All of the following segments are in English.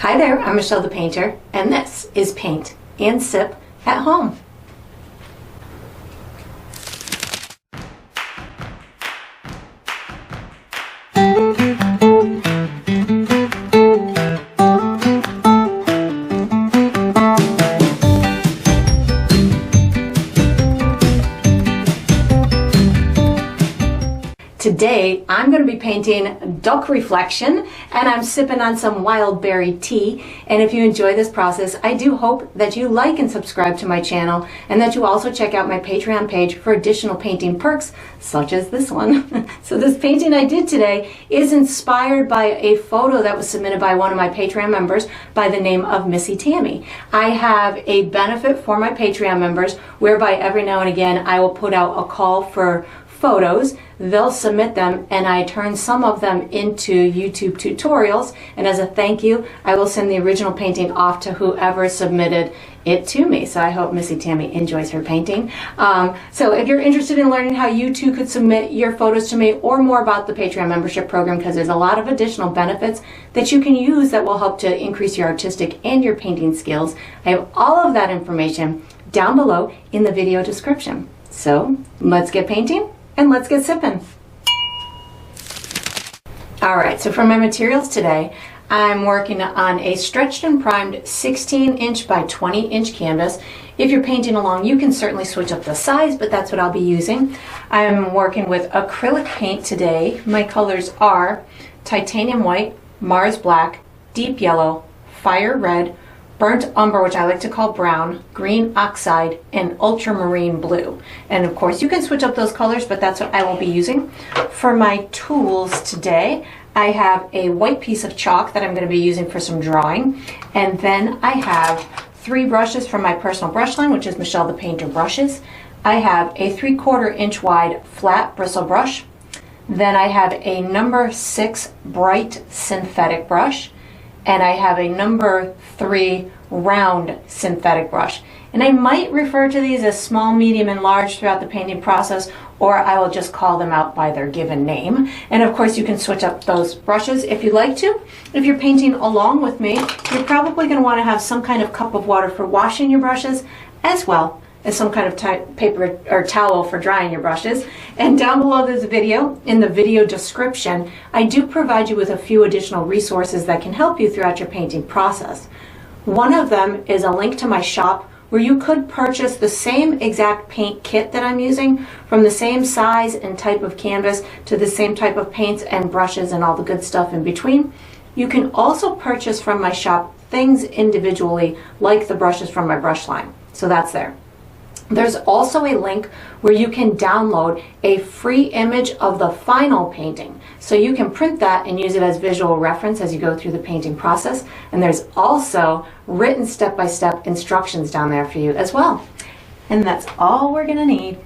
Hi there, I'm Michelle the Painter, and this is Paint and Sip at Home. Today, I'm going to be painting duck reflection, and I'm sipping on some wild berry tea. And if you enjoy this process, I do hope that you like and subscribe to my channel, and that you also check out my Patreon page for additional painting perks, such as this one. So this painting I did today is inspired by a photo that was submitted by one of my Patreon members by the name of Missy Tammy. I have a benefit for my Patreon members whereby every now and again I will put out a call for photos. They'll submit them, and I turn some of them into YouTube tutorials, and as a thank you I will send the original painting off to whoever submitted it to me. So I hope Missy Tammy enjoys her painting. So if you're interested in learning how you too could submit your photos to me, or more about the Patreon membership program, because there's a lot of additional benefits that you can use that will help to increase your artistic and your painting skills, I have all of that information down below in the video description. So let's get painting and let's get sipping. Alright, so for my materials today, I'm working on a stretched and primed 16-inch by 20-inch canvas. If you're painting along, you can certainly switch up the size, but that's what I'll be using. I'm working with acrylic paint today. My colors are titanium white, Mars black, deep yellow, fire red, burnt umber, which I like to call brown, green oxide, and ultramarine blue. And of course you can switch up those colors, but that's what I will be using. For my tools today, I have a white piece of chalk that I'm going to be using for some drawing. And then I have 3 brushes from my personal brush line, which is Michelle the Painter brushes. I have a 3/4 inch wide flat bristle brush. Then I have a number 6 bright synthetic brush. And I have a number 3 round synthetic brush. And I might refer to these as small, medium, and large throughout the painting process, or I will just call them out by their given name. And of course you can switch up those brushes if you'd like to. If you're painting along with me, you're probably going to want to have some kind of cup of water for washing your brushes, as well as some kind of paper or towel for drying your brushes. And down below this video, in the video description, I do provide you with a few additional resources that can help you throughout your painting process. One of them is a link to my shop where you could purchase the same exact paint kit that I'm using, from the same size and type of canvas to the same type of paints and brushes and all the good stuff in between. You can also purchase from my shop things individually, like the brushes from my brush line. So that's there. There's also a link where you can download a free image of the final painting. So you can print that and use it as visual reference as you go through the painting process. And there's also written step-by-step instructions down there for you as well. And that's all we're gonna need.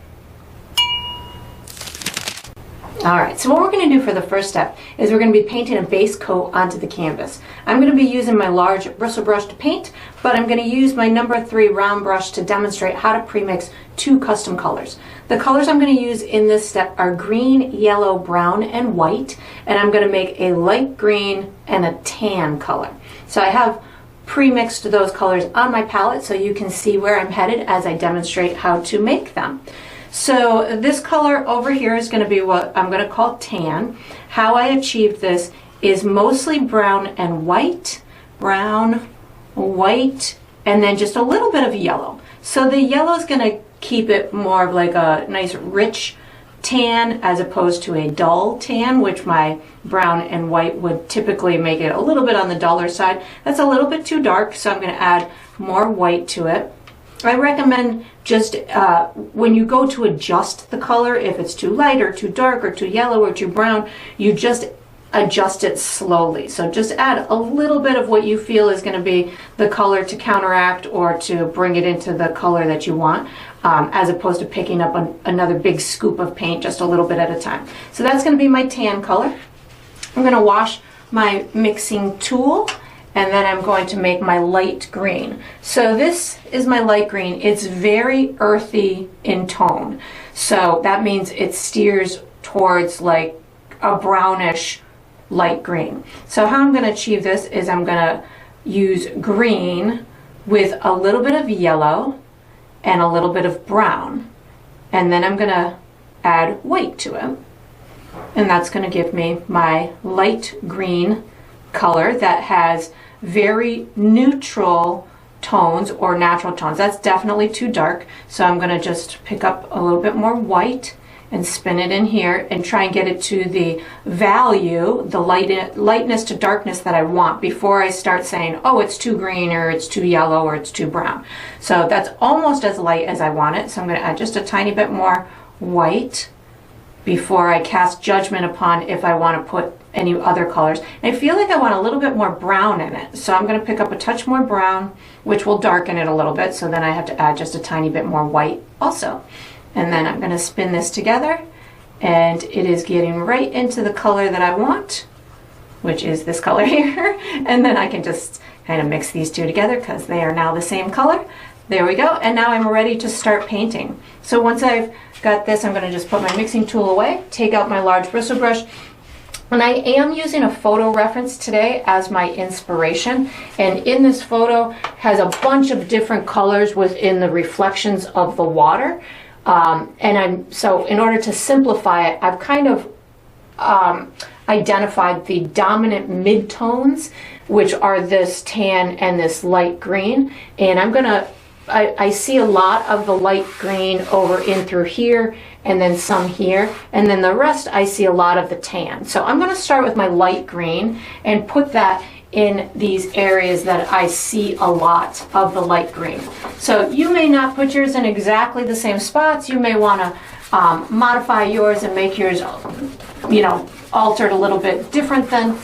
Alright, so what we're going to do for the first step is we're going to be painting a base coat onto the canvas. I'm going to be using my large bristle brush to paint, but I'm going to use my number 3 round brush to demonstrate how to premix 2 custom colors. The colors I'm going to use in this step are green, yellow, brown, and white, and I'm going to make a light green and a tan color. So I have pre-mixed those colors on my palette so you can see where I'm headed as I demonstrate how to make them. So this color over here is going to be what I'm going to call tan. How I achieved this is mostly brown and white, brown, white, and then just a little bit of yellow. So the yellow is going to keep it more of like a nice rich tan as opposed to a dull tan, which my brown and white would typically make it a little bit on the duller side. That's a little bit too dark, so I'm going to add more white to it. I recommend just when you go to adjust the color, if it's too light or too dark or too yellow or too brown, you just adjust it slowly. So just add a little bit of what you feel is going to be the color to counteract or to bring it into the color that you want, as opposed to picking up another big scoop of paint just a little bit at a time. So that's going to be my tan color. I'm going to wash my mixing tool, and then I'm going to make my light green. So this is my light green. It's very earthy in tone. So that means it steers towards like a brownish light green. So how I'm going to achieve this is I'm going to use green with a little bit of yellow and a little bit of brown. And then I'm gonna add white to it. And that's gonna give me my light green color that has very neutral tones or natural tones. That's definitely too dark. So I'm gonna just pick up a little bit more white and spin it in here and try and get it to the value, the lightness to darkness that I want before I start saying, oh, it's too green or it's too yellow or it's too brown. So that's almost as light as I want it. So I'm going to add just a tiny bit more white before I cast judgment upon if I want to put any other colors. And I feel like I want a little bit more brown in it. So I'm going to pick up a touch more brown, which will darken it a little bit. So then I have to add just a tiny bit more white also. And then I'm going to spin this together, and it is getting right into the color that I want, which is this color here. And then I can just kind of mix these two together because they are now the same color. There we go. And now I'm ready to start painting. So once I've got this, I'm going to just put my mixing tool away, take out my large bristle brush. And I am using a photo reference today as my inspiration. And in this photo has a bunch of different colors within the reflections of the water. So in order to simplify it, I've kind of identified the dominant midtones, which are this tan and this light green. And I see a lot of the light green over in through here, and then some here, and then the rest I see a lot of the tan. So I'm going to start with my light green and put that in these areas that I see a lot of the light green. So you may not put yours in exactly the same spots. You may want to modify yours and make yours, altered a little bit different than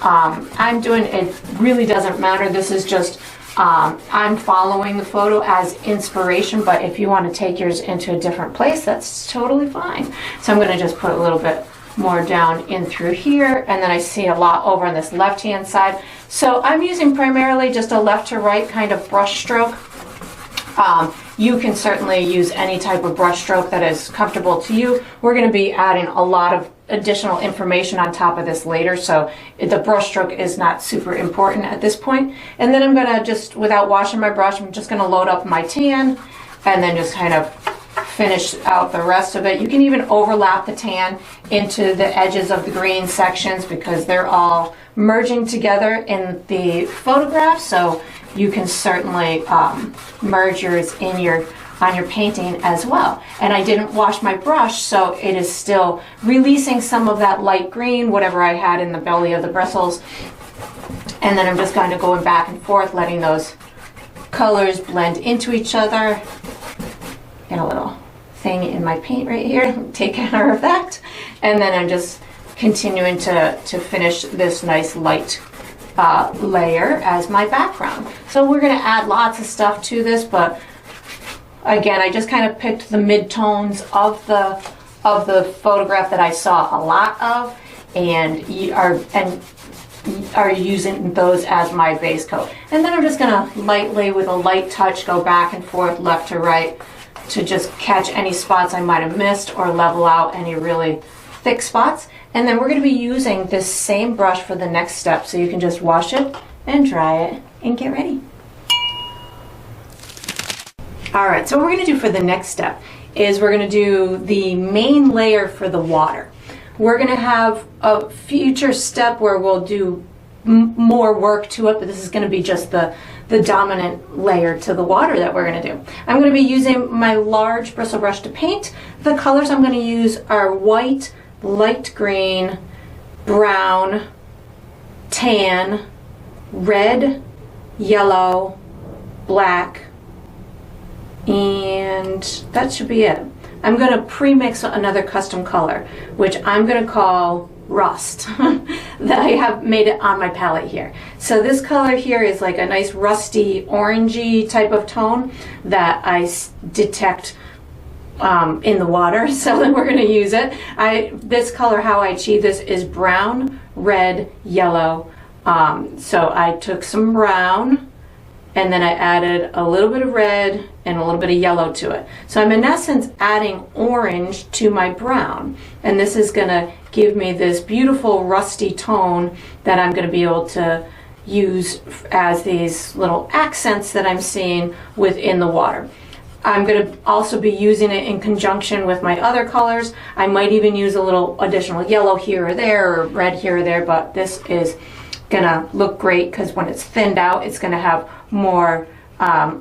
I'm doing. It really doesn't matter. This is just, I'm following the photo as inspiration, but if you want to take yours into a different place, that's totally fine. So I'm going to just put a little bit more down in through here, and then I see a lot over on this left hand side. So I'm using primarily just a left to right kind of brush stroke. You can certainly use any type of brush stroke that is comfortable to you. We're going to be adding a lot of additional information on top of this later, so the brush stroke is not super important at this point. And then I'm going to just, without washing my brush, I'm just going to load up my tan and then just kind of finish out the rest of it. You can even overlap the tan into the edges of the green sections because they're all merging together in the photograph, so you can certainly merge yours in on your painting as well. And I didn't wash my brush, so it is still releasing some of that light green, whatever I had in the belly of the bristles. And then I'm just kind of going back and forth, letting those colors blend into each other. Get a little thing in my paint right here, take care of that. And then I'm just continuing to finish this nice light layer as my background. So we're going to add lots of stuff to this, but again, I just kind of picked the mid-tones of the photograph that I saw a lot of, and are using those as my base coat. And then I'm just going to lightly, with a light touch, go back and forth, left to right, to just catch any spots I might have missed or level out any really thick spots. And then we're going to be using this same brush for the next step, so you can just wash it and dry it and get ready. Alright, so what we're going to do for the next step is we're going to do the main layer for the water. We're going to have a future step where we'll do more work to it, but this is going to be just the dominant layer to the water that we're going to do. I'm going to be using my large bristle brush to paint. The colors I'm going to use are white, light green, brown, tan, red, yellow, black, and that should be it. I'm going to pre-mix another custom color, which I'm going to call Rust, that I have made it on my palette here. So this color here is like a nice rusty orangey type of tone that I detect in the water, so then we're going to use it. This color, how I achieve this is brown, red, yellow. So I took some brown, and then I added a little bit of red and a little bit of yellow to it. So I'm in essence adding orange to my brown, and this is going to give me this beautiful rusty tone that I'm going to be able to use as these little accents that I'm seeing within the water. I'm going to also be using it in conjunction with my other colors. I might even use a little additional yellow here or there, or red here or there, but this is going to look great because when it's thinned out, it's going to have more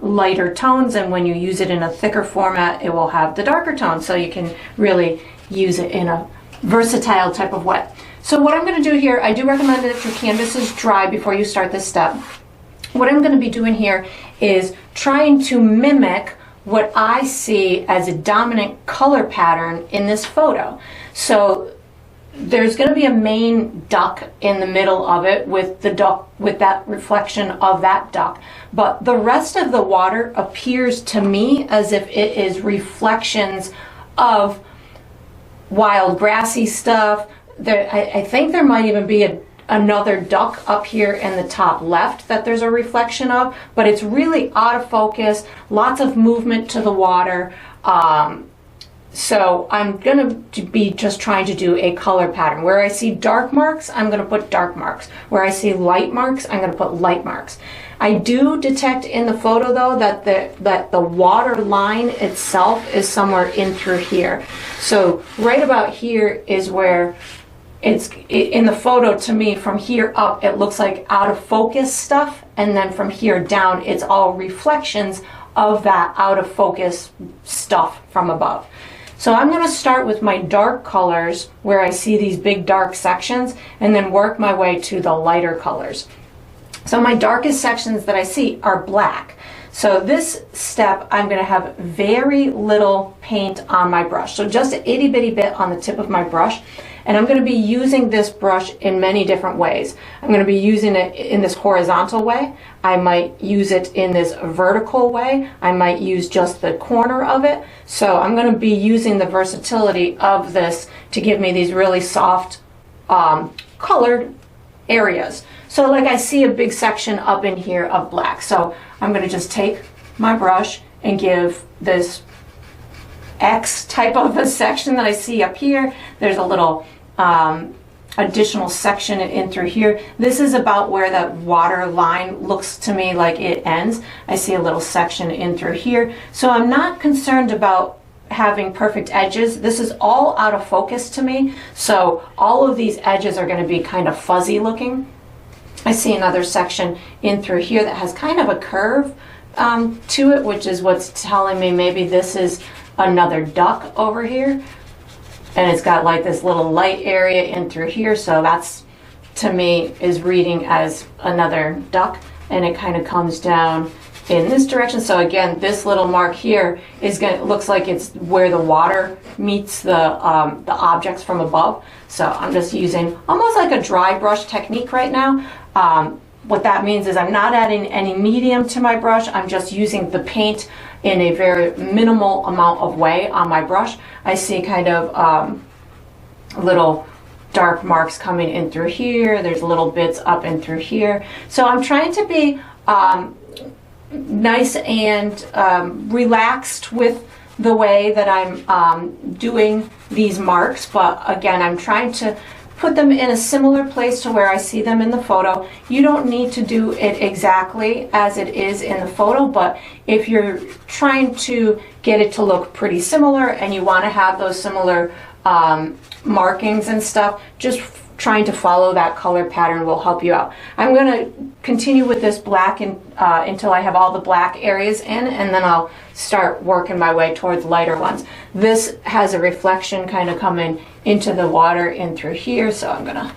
lighter tones, and when you use it in a thicker format, it will have the darker tones, so you can really use it in a versatile type of way. So what I'm going to do here, I do recommend that your canvas is dry before you start this step. What I'm going to be doing here is trying to mimic what I see as a dominant color pattern in this photo. So there's going to be a main duck in the middle of it with the duck, with that reflection of that duck, but the rest of the water appears to me as if it is reflections of wild grassy stuff. I think there might even be another duck up here in the top left that there's a reflection of, but it's really out of focus, lots of movement to the water. So I'm going to be just trying to do a color pattern. Where I see dark marks, I'm going to put dark marks. Where I see light marks, I'm going to put light marks. I do detect in the photo though that the water line itself is somewhere in through here. So right about here is where in the photo, to me, from here up, it looks like out of focus stuff, and then from here down, it's all reflections of that out of focus stuff from above. So I'm going to start with my dark colors where I see these big dark sections, and then work my way to the lighter colors. So my darkest sections that I see are black. So this step, I'm going to have very little paint on my brush. So just an itty bitty bit on the tip of my brush. And I'm going to be using this brush in many different ways. I'm going to be using it in this horizontal way. I might use it in this vertical way. I might use just the corner of it. So I'm going to be using the versatility of this to give me these really soft colored areas. So like I see a big section up in here of black. So I'm going to just take my brush and give this X type of a section that I see up here. There's a little additional section in through here. This is about where that water line looks to me like it ends. I see a little section in through here. So I'm not concerned about having perfect edges. This is all out of focus to me. So all of these edges are going to be kind of fuzzy looking. I see another section in through here that has kind of a curve to it, which is what's telling me maybe this is another duck over here, and it's got like this little light area in through here, so that's to me is reading as another duck, and it kind of comes down in this direction. So again, this little mark here is going looks like it's where the water meets the objects from above. So I'm just using almost like a dry brush technique right now. What that means is I'm not adding any medium to my brush. I'm just using the paint in a very minimal amount of way on my brush. I see kind of little dark marks coming in through here. There's little bits up and through here. So I'm trying to be nice and relaxed with the way that I'm doing these marks, but again, I'm trying to put them in a similar place to where I see them in the photo. You don't need to do it exactly as it is in the photo, but if you're trying to get it to look pretty similar and you want to have those similar markings and stuff, just trying to follow that color pattern will help you out. I'm going to continue with this black until I have all the black areas in, and then I'll start working my way towards lighter ones. This has a reflection kind of coming into the water in through here, so I'm going to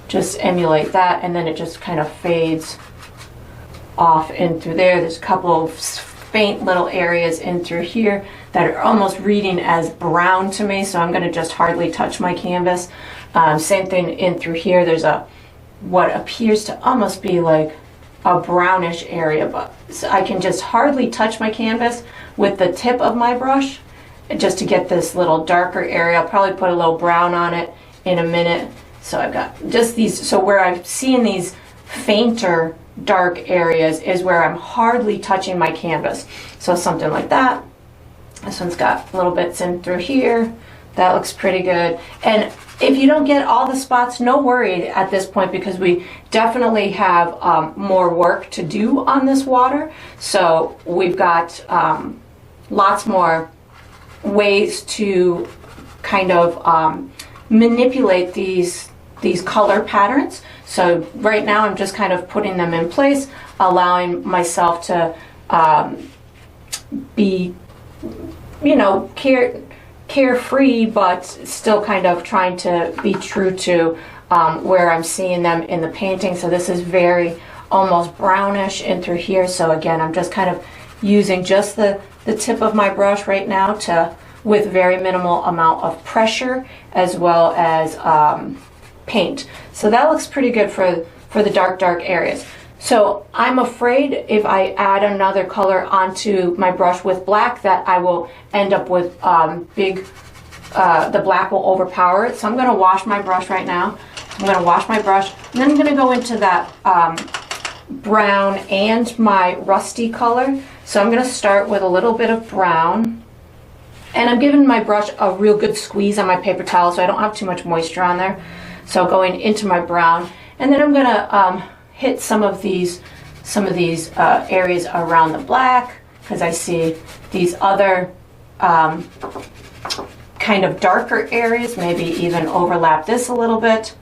just emulate that, and then it just kind of fades off in through there. There's a couple of faint little areas in through here that are almost reading as brown to me, so I'm going to just hardly touch my canvas. Same thing in through here. There's what appears to almost be like a brownish area, but so I can just hardly touch my canvas with the tip of my brush just to get this little darker area. I'll probably put a little brown on it in a minute. So I've got just these, so where I'm seeing these fainter dark areas is where I'm hardly touching my canvas. So something like that. This one's got little bits in through here. That looks pretty good. And If you don't get all the spots, no worry at this point, because we definitely have more work to do on this water. So we've got lots more ways to kind of manipulate these color patterns. So right now I'm just kind of putting them in place, allowing myself to be, you know, carefree, but still kind of trying to be true to where I'm seeing them in the painting. So this is very almost brownish in through here. So again, I'm just kind of using just the tip of my brush right now with very minimal amount of pressure, as well as paint. So that looks pretty good for the dark areas. So I'm afraid if I add another color onto my brush with black that I will end up with the black will overpower it. So I'm going to wash my brush right now. I'm going to wash my brush, and then I'm going to go into that brown and my rusty color. So I'm going to start with a little bit of brown, and I'm giving my brush a real good squeeze on my paper towel so I don't have too much moisture on there. So going into my brown, and then I'm going to hit some of these areas around the black, because I see these other kind of darker areas, maybe even overlap this a little bit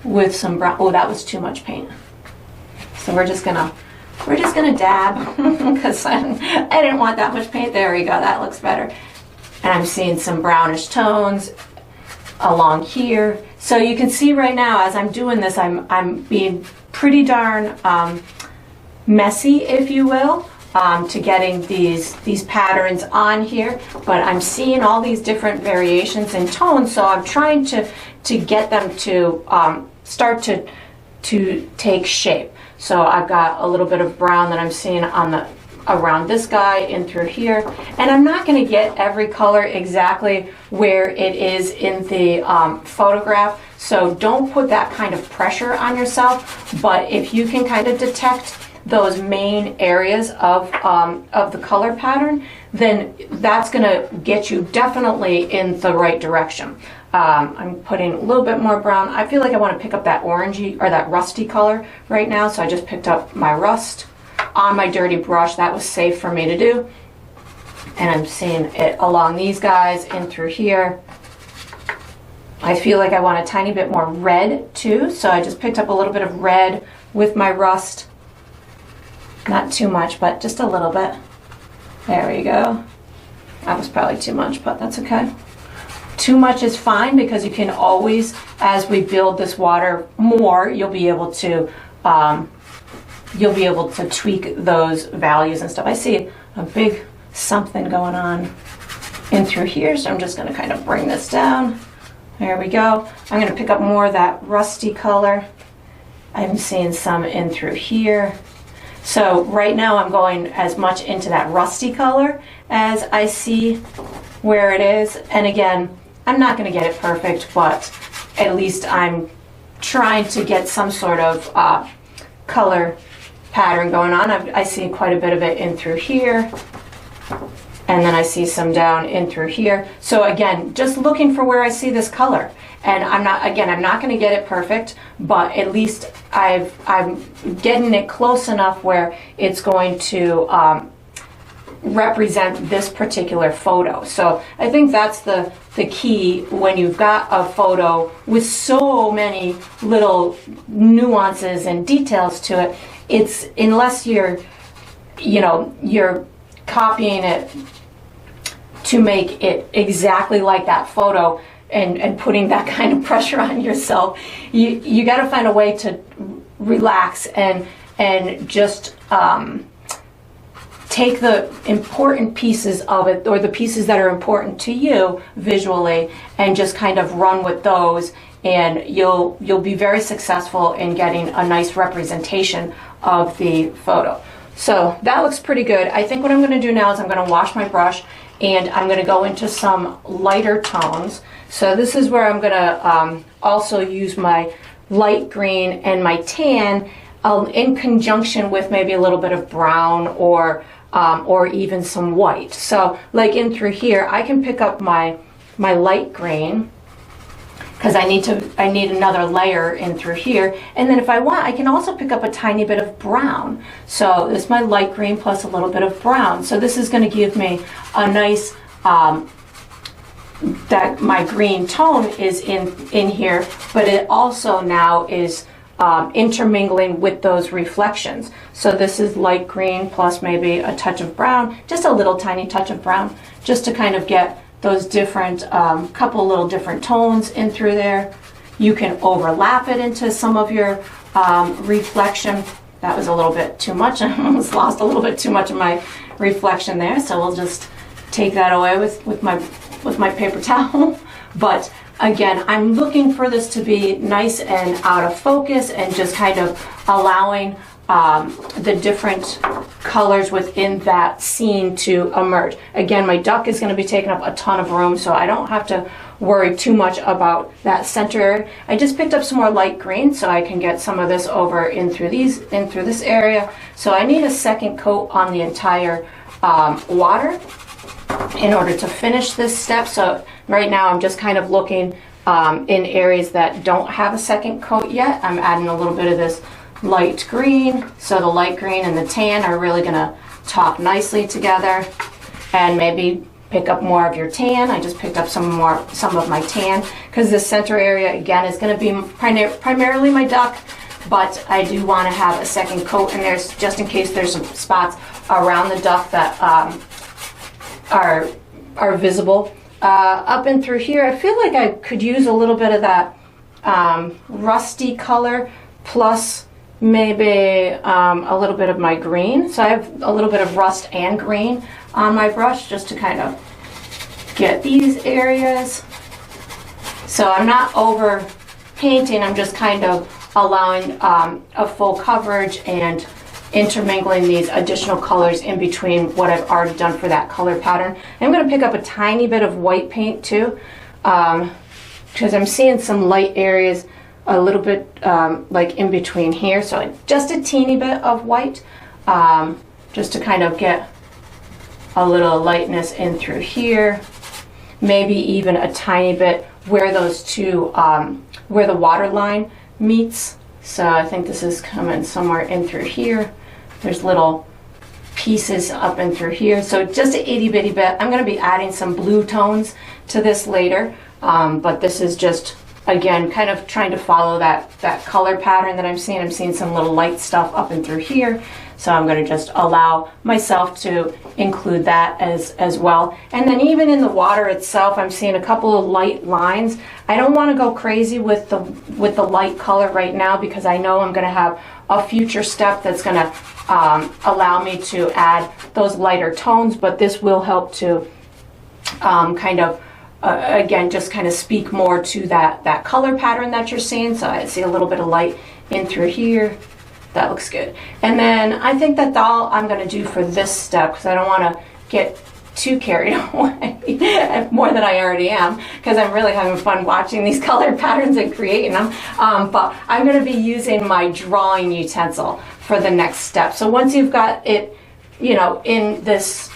with some brown. Oh, that was too much paint. So we're just gonna dab because I didn't want that much paint. There we go, that looks better. And I'm seeing some brownish tones along here. So you can see right now as I'm doing this, I'm being pretty darn messy, if you will, to getting these patterns on here. But I'm seeing all these different variations in tones, so I'm trying to get them to start to take shape. So I've got a little bit of brown that I'm seeing on around this guy in through here, and I'm not going to get every color exactly where it is in the photograph, so don't put that kind of pressure on yourself. But if you can kind of detect those main areas of the color pattern, then that's going to get you definitely in the right direction. I'm putting a little bit more brown. I feel like I want to pick up that orangey or that rusty color right now, so I just picked up my rust on my dirty brush. That was safe for me to do. And I'm seeing it along these guys in through here. I feel like I want a tiny bit more red too, so I just picked up a little bit of red with my rust. Not too much, but just a little bit. There we go. That was probably too much, but that's okay. Too much is fine, because you can always, as we build this water more, you'll be able to tweak those values and stuff. I see a big something going on in through here, so I'm just going to kind of bring this down. There we go. I'm going to pick up more of that rusty color. I'm seeing some in through here. So right now I'm going as much into that rusty color as I see where it is. And again, I'm not going to get it perfect, but at least I'm trying to get some sort of color pattern going on. I see quite a bit of it in through here, and then I see some down in through here. So again, just looking for where I see this color. And I'm not going to get it perfect, but at least I'm getting it close enough where it's going to represent this particular photo. So I think that's the key when you've got a photo with so many little nuances and details to it. It's, unless you're copying it to make it exactly like that photo and putting that kind of pressure on yourself, you got to find a way to relax and just take the important pieces of it, or the pieces that are important to you visually, and just kind of run with those, and you'll be very successful in getting a nice representation of the photo. So that looks pretty good. I think what I'm going to do now is I'm going to wash my brush, and I'm going to go into some lighter tones. So this is where I'm going to also use my light green and my tan in conjunction with maybe a little bit of brown or even some white. So like in through here, I can pick up my light green, because I need another layer in through here. And then if I want, I can also pick up a tiny bit of brown. So this is my light green plus a little bit of brown. So this is going to give me a nice, that my green tone is in here, but it also now is intermingling with those reflections. So this is light green plus maybe a touch of brown, just a little tiny touch of brown, just to kind of get those different, couple little different tones in through there. You can overlap it into some of your reflection. That was a little bit too much. I almost lost a little bit too much of my reflection there. So we'll just take that away with my paper towel. But again, I'm looking for this to be nice and out of focus and just kind of allowing the different colors within that scene to emerge. Again, my duck is going to be taking up a ton of room, so I don't have to worry too much about that center area. I just picked up some more light green so I can get some of this over in through this area. So I need a second coat on the entire water in order to finish this step. So right now I'm just kind of looking in areas that don't have a second coat yet. I'm adding a little bit of this light green, so the light green and the tan are really going to talk nicely together. And maybe pick up more of your tan. I just picked up some of my tan because the center area again is going to be primarily my duck, but I do want to have a second coat in there just in case there's some spots around the duck that are visible. Up and through here, I feel like I could use a little bit of that rusty color plus maybe a little bit of my green. So I have a little bit of rust and green on my brush just to kind of get these areas. So I'm not over painting, I'm just kind of allowing a full coverage and intermingling these additional colors in between what I've already done for that color pattern. I'm going to pick up a tiny bit of white paint too, because I'm seeing some light areas a little bit like in between here. So just a teeny bit of white, just to kind of get a little lightness in through here. Maybe even a tiny bit where those two, where the water line meets. So I think this is coming somewhere in through here. There's little pieces up and through here. So just an itty bitty bit. I'm going to be adding some blue tones to this later. But this is just, again, kind of trying to follow that color pattern that I'm seeing. I'm seeing some little light stuff up and through here. So I'm going to just allow myself to include that as well. And then even in the water itself, I'm seeing a couple of light lines. I don't want to go crazy with the light color right now because I know I'm going to have a future step that's going to allow me to add those lighter tones, but this will help to kind of again, just kind of speak more to that color pattern that you're seeing. So I see a little bit of light in through here. That looks good. And then I think that's all I'm going to do for this step because I don't want to get too carried away more than I already am because I'm really having fun watching these color patterns and creating them. But I'm going to be using my drawing utensil for the next step. So once you've got it, you know, in this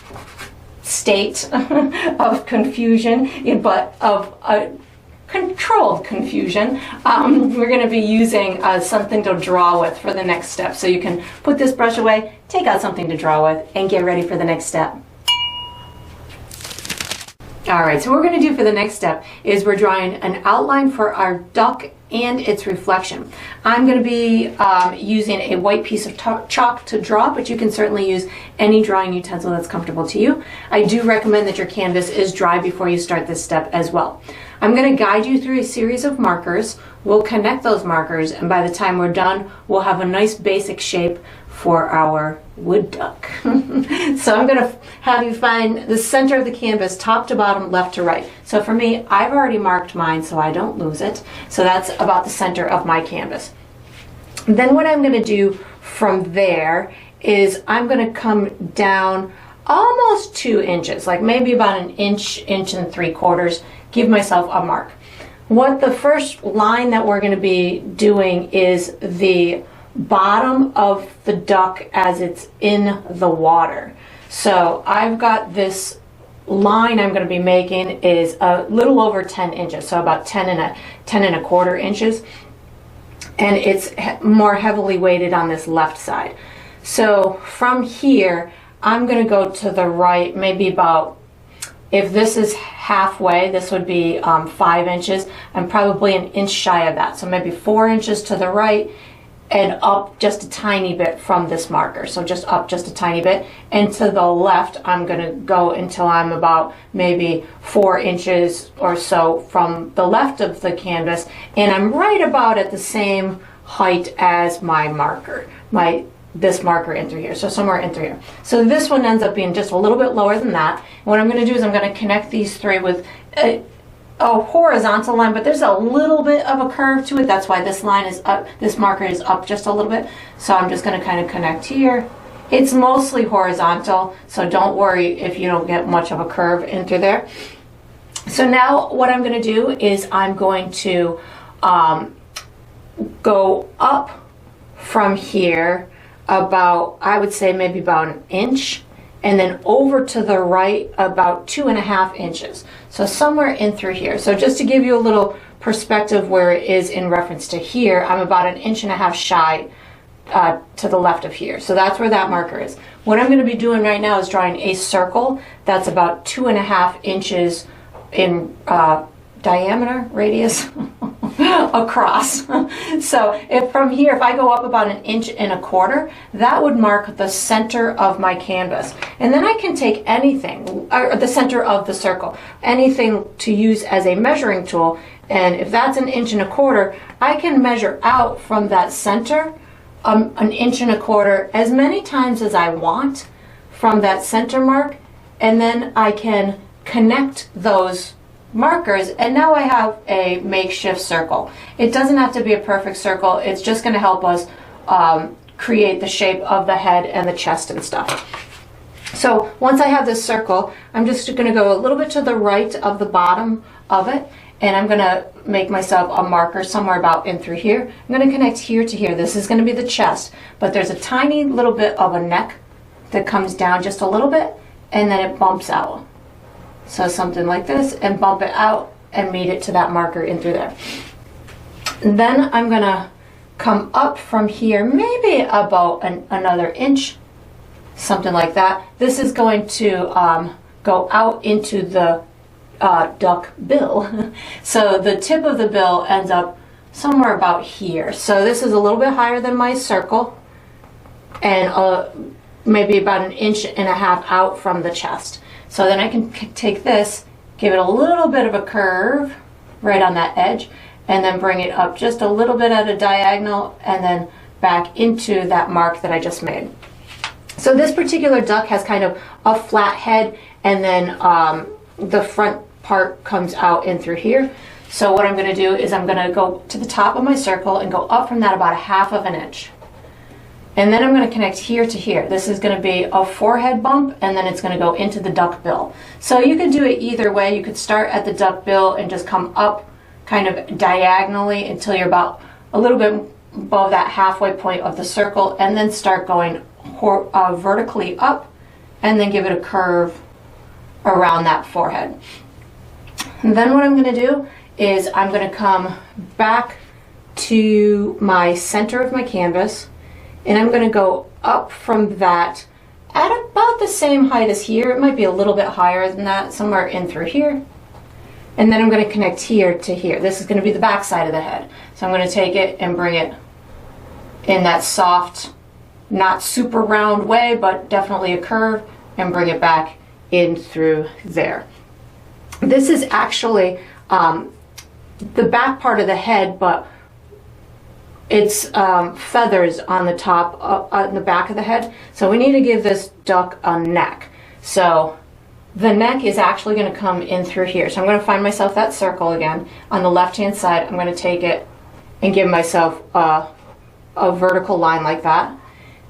state of confusion, but of a controlled confusion, we're going to be using something to draw with for the next step. So you can put this brush away, take out something to draw with, and get ready for the next step. Alright, so what we're going to do for the next step is we're drawing an outline for our duck and its reflection. I'm going to be using a white piece of chalk to draw, but you can certainly use any drawing utensil that's comfortable to you. I do recommend that your canvas is dry before you start this step as well. I'm going to guide you through a series of markers. We'll connect those markers, and by the time we're done, we'll have a nice basic shape for our wood duck. So I'm going to have you find the center of the canvas, top to bottom, left to right. So for me, I've already marked mine so I don't lose it. So that's about the center of my canvas. Then what I'm going to do from there is I'm going to come down almost 2 inches, like maybe about an inch, inch and 3/4, give myself a mark. What the first line that we're going to be doing is the bottom of the duck as it's in the water. So I've got this line I'm going to be making is a little over 10 inches, so about 10 and a quarter inches, and it's more heavily weighted on this left side. So from here I'm going to go to the right, maybe about, if this is halfway, this would be 5 inches. I'm probably an inch shy of that, so maybe 4 inches to the right and up just a tiny bit from this marker. So just up just a tiny bit. And to the left, I'm gonna go until I'm about maybe 4 inches or so from the left of the canvas. And I'm right about at the same height as my marker, this marker in through here, so somewhere in through here. So this one ends up being just a little bit lower than that. What I'm going to do is I'm going to connect these three with a horizontal line, but there's a little bit of a curve to it. That's why this line is up, this marker is up just a little bit. So I'm just going to kind of connect here. It's mostly horizontal, so don't worry if you don't get much of a curve in through there. So now what I'm going to do is I'm going to go up from here about, I would say maybe about an inch, and then over to the right about 2.5 inches. So somewhere in through here. So just to give you a little perspective where it is in reference to here, I'm about an 1.5 inches shy to the left of here. So that's where that marker is. What I'm going to be doing right now is drawing a circle that's about 2.5 inches in diameter, radius, across. So if from here, if I go up about 1.25 inches, that would mark the center of my canvas. And then I can take anything, or the center of the circle, anything to use as a measuring tool. And if that's 1.25 inches, I can measure out from that center 1.25 inches as many times as I want from that center mark. And then I can connect those markers, and now I have a makeshift circle. It doesn't have to be a perfect circle. It's just going to help us create the shape of the head and the chest and stuff. So once I have this circle, I'm just going to go a little bit to the right of the bottom of it, and I'm going to make myself a marker somewhere about in through here. I'm going to connect here to here. This is going to be the chest, but there's a tiny little bit of a neck that comes down just a little bit, and then it bumps out. So something like this, and bump it out and meet it to that marker in through there. And then I'm going to come up from here, maybe about another inch, something like that. This is going to go out into the duck bill. So the tip of the bill ends up somewhere about here. So this is a little bit higher than my circle, and maybe about 1.5 inches out from the chest. So then I can take this, give it a little bit of a curve right on that edge, and then bring it up just a little bit at a diagonal, and then back into that mark that I just made. So this particular duck has kind of a flat head, and then the front part comes out in through here. So what I'm going to do is I'm going to go to the top of my circle and go up from that about 1/2 inch. And then I'm going to connect here to here. This is going to be a forehead bump, and then it's going to go into the duck bill. So you could do it either way. You could start at the duck bill and just come up kind of diagonally until you're about a little bit above that halfway point of the circle, and then start going vertically up, and then give it a curve around that forehead. And then what I'm going to do is I'm going to come back to my center of my canvas, and I'm going to go up from that at about the same height as here. It might be a little bit higher than that, somewhere in through here. And then I'm going to connect here to here. This is going to be the back side of the head. So I'm going to take it and bring it in that soft, not super round way, but definitely a curve, and bring it back in through there. This is actually the back part of the head, but it's feathers on the top, on the back of the head. So we need to give this duck a neck. So the neck is actually going to come in through here. So I'm going to find myself that circle again. On the left-hand side, I'm going to take it and give myself a vertical line like that.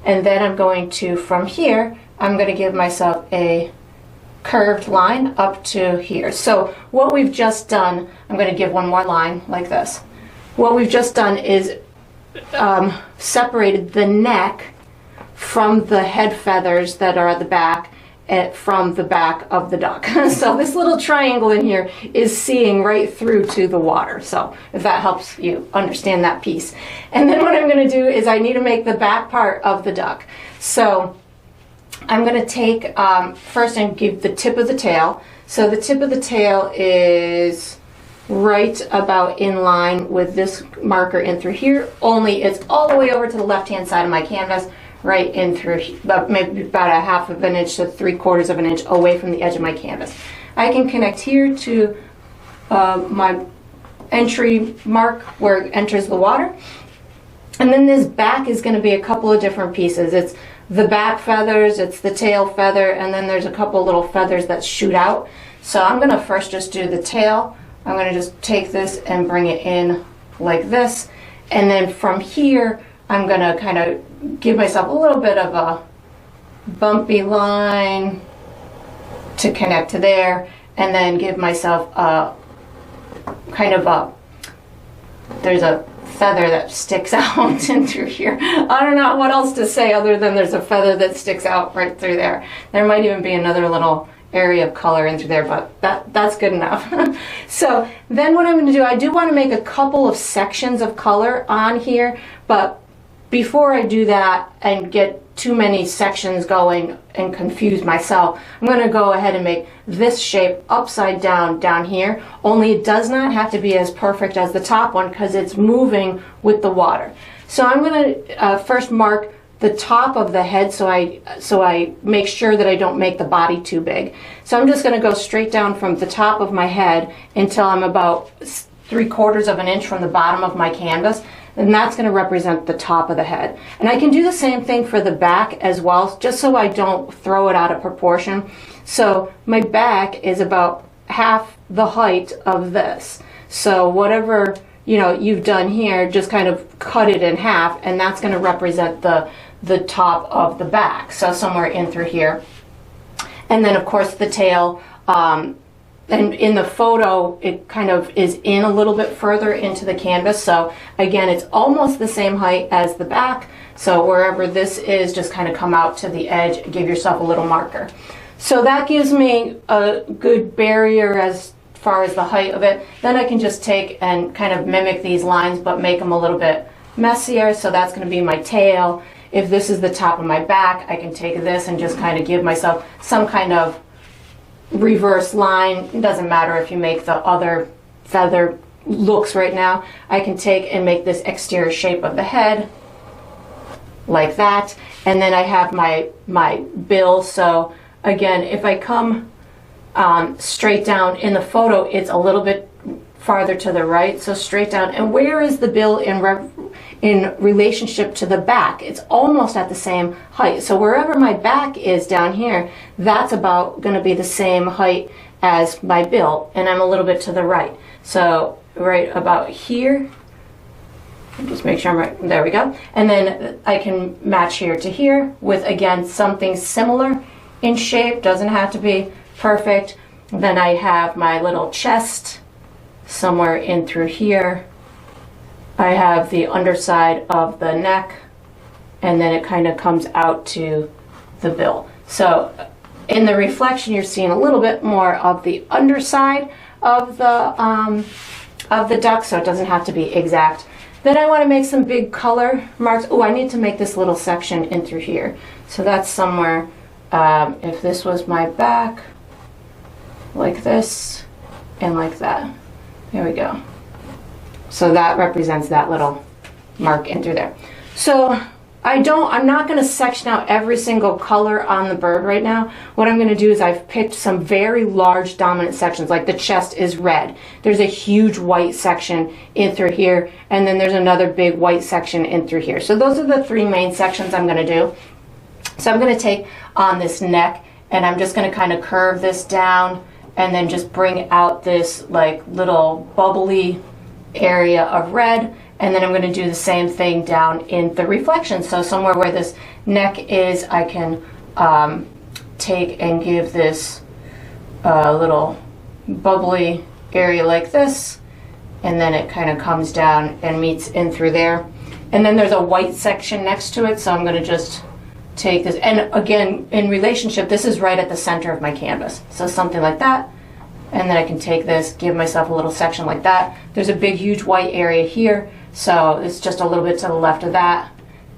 And then I'm going to, from here, I'm going to give myself a curved line up to here. So what we've just done, I'm going to give one more line like this. What we've just done is separated the neck from the head feathers that are at the back, from the back of the duck. So this little triangle in here is seeing right through to the water. So if that helps you understand that piece. And then what I'm going to do is I need to make the back part of the duck. So I'm going to take first and give the tip of the tail. So the tip of the tail is right about in line with this marker in through here, only it's all the way over to the left hand side of my canvas, right in through maybe about a 1/2 inch to 3/4 of an inch away from the edge of my canvas. I can connect here to my entry mark where it enters the water, and then this back is going to be a couple of different pieces. It's the back feathers, it's the tail feather, and then there's a couple little feathers that shoot out. So I'm going to first just do the tail. I'm going to just take this and bring it in like this, and then from here I'm going to kind of give myself a little bit of a bumpy line to connect to there, and then give myself a kind of a, there's a feather that sticks out in through here. I don't know what else to say other than there's a feather that sticks out right through there. There might even be another little area of color in through there, but that's good enough. So then what I'm going to do, I do want to make a couple of sections of color on here, but before I do that and get too many sections going and confuse myself, I'm going to go ahead and make this shape upside down here, only it does not have to be as perfect as the top one because it's moving with the water. So I'm going to first mark the top of the head so I make sure that I don't make the body too big. So I'm just going to go straight down from the top of my head until I'm about 3/4 of an inch from the bottom of my canvas, and that's going to represent the top of the head. And I can do the same thing for the back as well, just so I don't throw it out of proportion. So my back is about half the height of this. So whatever you've done here, just kind of cut it in half, and that's going to represent the top of the back, so somewhere in through here. And then of course the tail, and in the photo it kind of is in a little bit further into the canvas, so again it's almost the same height as the back, so wherever this is, just kind of come out to the edge, give yourself a little marker. So that gives me a good barrier as far as the height of it. Then I can just take and kind of mimic these lines but make them a little bit messier. So that's going to be my tail. If this is the top of my back, I can take this and just kind of give myself some kind of reverse line. It doesn't matter if you make the other feather looks right now. I can take and make this exterior shape of the head like that, and then I have my bill. So again, if I come straight down in the photo, it's a little bit farther to the right, so straight down. And where is the bill in relationship to the back? It's almost at the same height. So wherever my back is down here, that's about going to be the same height as my bill, and I'm a little bit to the right. So right about here, just make sure I'm right, there we go. And then I can match here to here with, again, something similar in shape, doesn't have to be perfect. Then I have my little chest somewhere in through here. I have the underside of the neck, and then it kind of comes out to the bill. So in the reflection, you're seeing a little bit more of the underside of the duck, so it doesn't have to be exact. Then I want to make some big color marks. Oh, I need to make this little section in through here. So that's somewhere, if this was my back, like this and like that. There we go. So that represents that little mark in through there. So I'm not going to section out every single color on the bird right now. What I'm going to do is I've picked some very large dominant sections, like the chest is red. There's a huge white section in through here, and then there's another big white section in through here. So those are the three main sections I'm going to do. So I'm going to take on this neck, and I'm just going to kind of curve this down and then just bring out this like little bubbly area of red, and then I'm going to do the same thing down in the reflection. So somewhere where this neck is, I can take and give this little bubbly area like this, and then it kind of comes down and meets in through there. And then there's a white section next to it, so I'm going to just take this, and again, in relationship, this is right at the center of my canvas. So something like that. And then I can take this, give myself a little section like that. There's a big, huge white area here. So it's just a little bit to the left of that.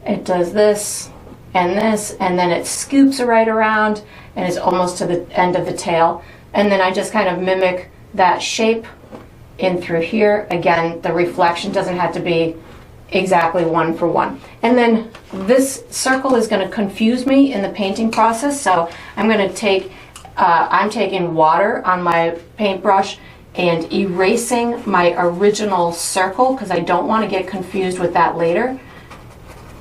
It does this, and then it scoops right around, and it's almost to the end of the tail. And then I just kind of mimic that shape in through here. Again, the reflection doesn't have to be exactly one for one. And then this circle is going to confuse me in the painting process, so I'm going to take, I'm taking water on my paintbrush and erasing my original circle because I don't want to get confused with that later.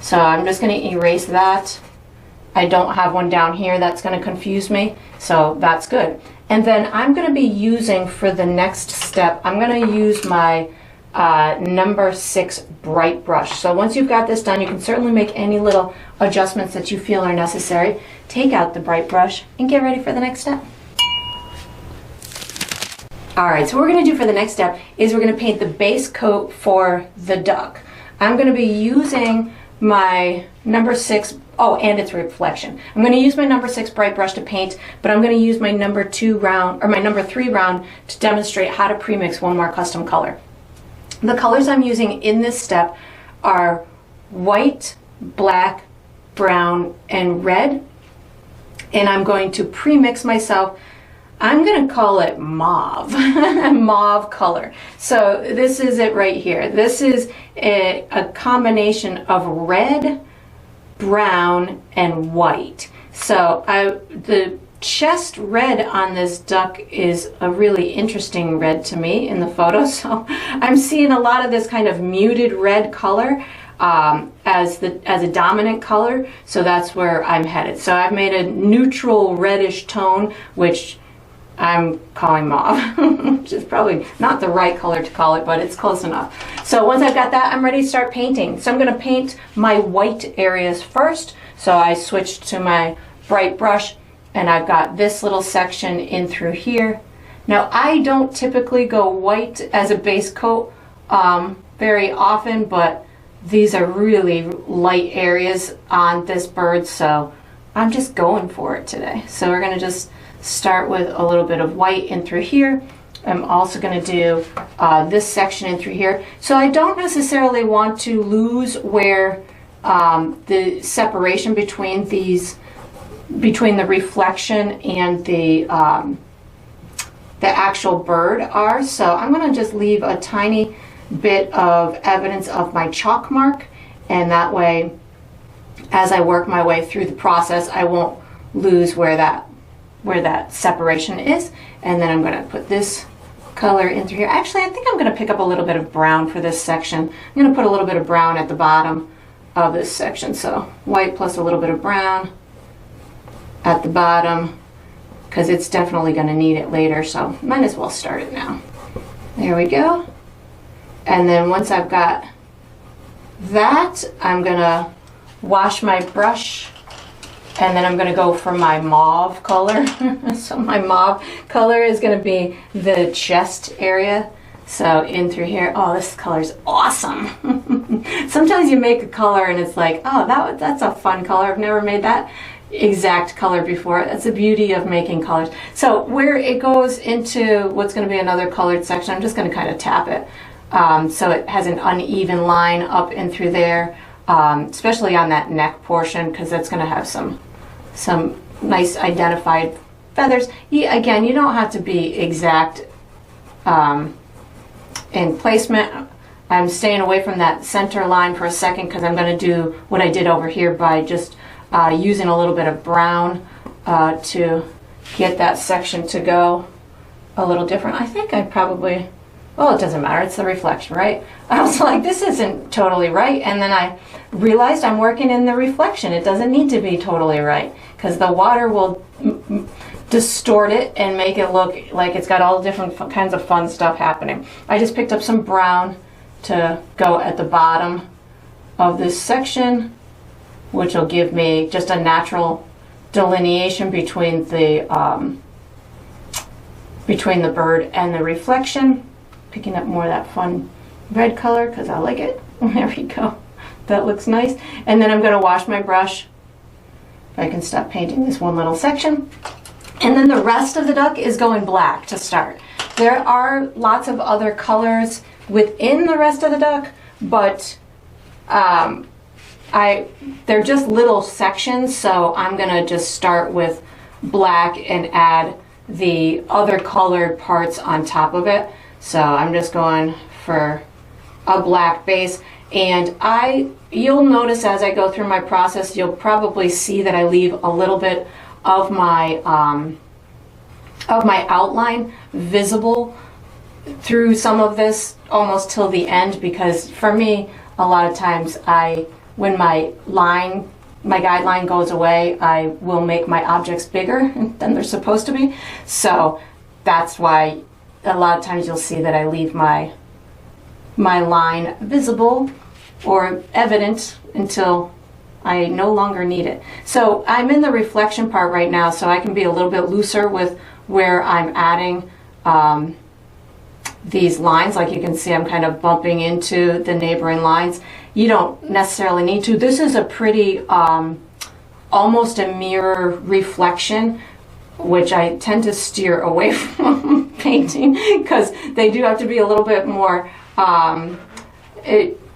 So I'm just going to erase that. I don't have one down here that's going to confuse me, so that's good. And then I'm going to be using, for the next step, I'm going to use my number 6 bright brush. So once you've got this done, you can certainly make any little adjustments that you feel are necessary. Take out the bright brush and get ready for the next step. Alright, so what we're going to do for the next step is we're going to paint the base coat for the duck. I'm going to be using my number 6, oh, and its reflection. I'm going to use my number 6 bright brush to paint, but I'm going to use my number 2 round, or my number 3 round, to demonstrate how to premix one more custom color. The colors I'm using in this step are white, black, brown, and red. And I'm going to premix myself. I'm going to call it mauve, mauve color. So this is it right here. This is a combination of red, brown, and white. So the chest red on this duck is a really interesting red to me in the photo. So I'm seeing a lot of this kind of muted red color as a dominant color. So that's where I'm headed. So I've made a neutral reddish tone, which I'm calling mauve, which is probably not the right color to call it, but it's close enough. So once I've got that, I'm ready to start painting. So I'm going to paint my white areas first. So I switched to my bright brush, and I've got this little section in through here. Now I don't typically go white as a base coat very often, but these are really light areas on this bird, so I'm just going for it today. So we're going to just start with a little bit of white in through here. I'm also going to do this section in through here. So I don't necessarily want to lose where the separation between these, between the reflection and the actual bird are. So I'm going to just leave a tiny bit of evidence of my chalk mark, and that way as I work my way through the process I won't lose where that separation is. And then I'm going to put this color in through here. Actually, I think I'm going to pick up a little bit of brown for this section. I'm going to put a little bit of brown at the bottom of this section. So white plus a little bit of brown at the bottom, because it's definitely going to need it later, so might as well start it now. There we go. And then once I've got that, I'm going to wash my brush, and then I'm going to go for my mauve color. So my mauve color is going to be the chest area. So in through here, oh, this color is awesome. Sometimes you make a color and it's like, oh, that's a fun color. I've never made that exact color before. That's the beauty of making colors. So where it goes into what's going to be another colored section, I'm just going to kind of tap it. So it has an uneven line up and through there, especially on that neck portion, because that's going to have some nice identified feathers. Again, you don't have to be exact in placement. I'm staying away from that center line for a second because I'm going to do what I did over here by just using a little bit of brown to get that section to go a little different. I think I probably, well, it doesn't matter, it's the reflection, right? I was like, this isn't totally right, and then I realized I'm working in the reflection. It doesn't need to be totally right, because the water will distort it and make it look like it's got all different kinds of fun stuff happening. I just picked up some brown to go at the bottom of this section, which will give me just a natural delineation between the bird and the reflection. Picking up more of that fun red color because I like it. There we go. That looks nice. And then I'm going to wash my brush I can stop painting this one little section. And then the rest of the duck is going black to start. There are lots of other colors within the rest of the duck, but they're just little sections, so I'm gonna just start with black and add the other colored parts on top of it. So I'm just going for a black base, and you'll notice as I go through my process, you'll probably see that I leave a little bit of my outline visible through some of this almost till the end, because for me, a lot of times when my guideline goes away, I will make my objects bigger than they're supposed to be. So that's why a lot of times you'll see that I leave my line visible or evident until I no longer need it. So I'm in the reflection part right now, so I can be a little bit looser with where I'm adding these lines. Like you can see, I'm kind of bumping into the neighboring lines. You don't necessarily need to. This is a pretty almost a mirror reflection, which I tend to steer away from painting because they do have to be a little bit more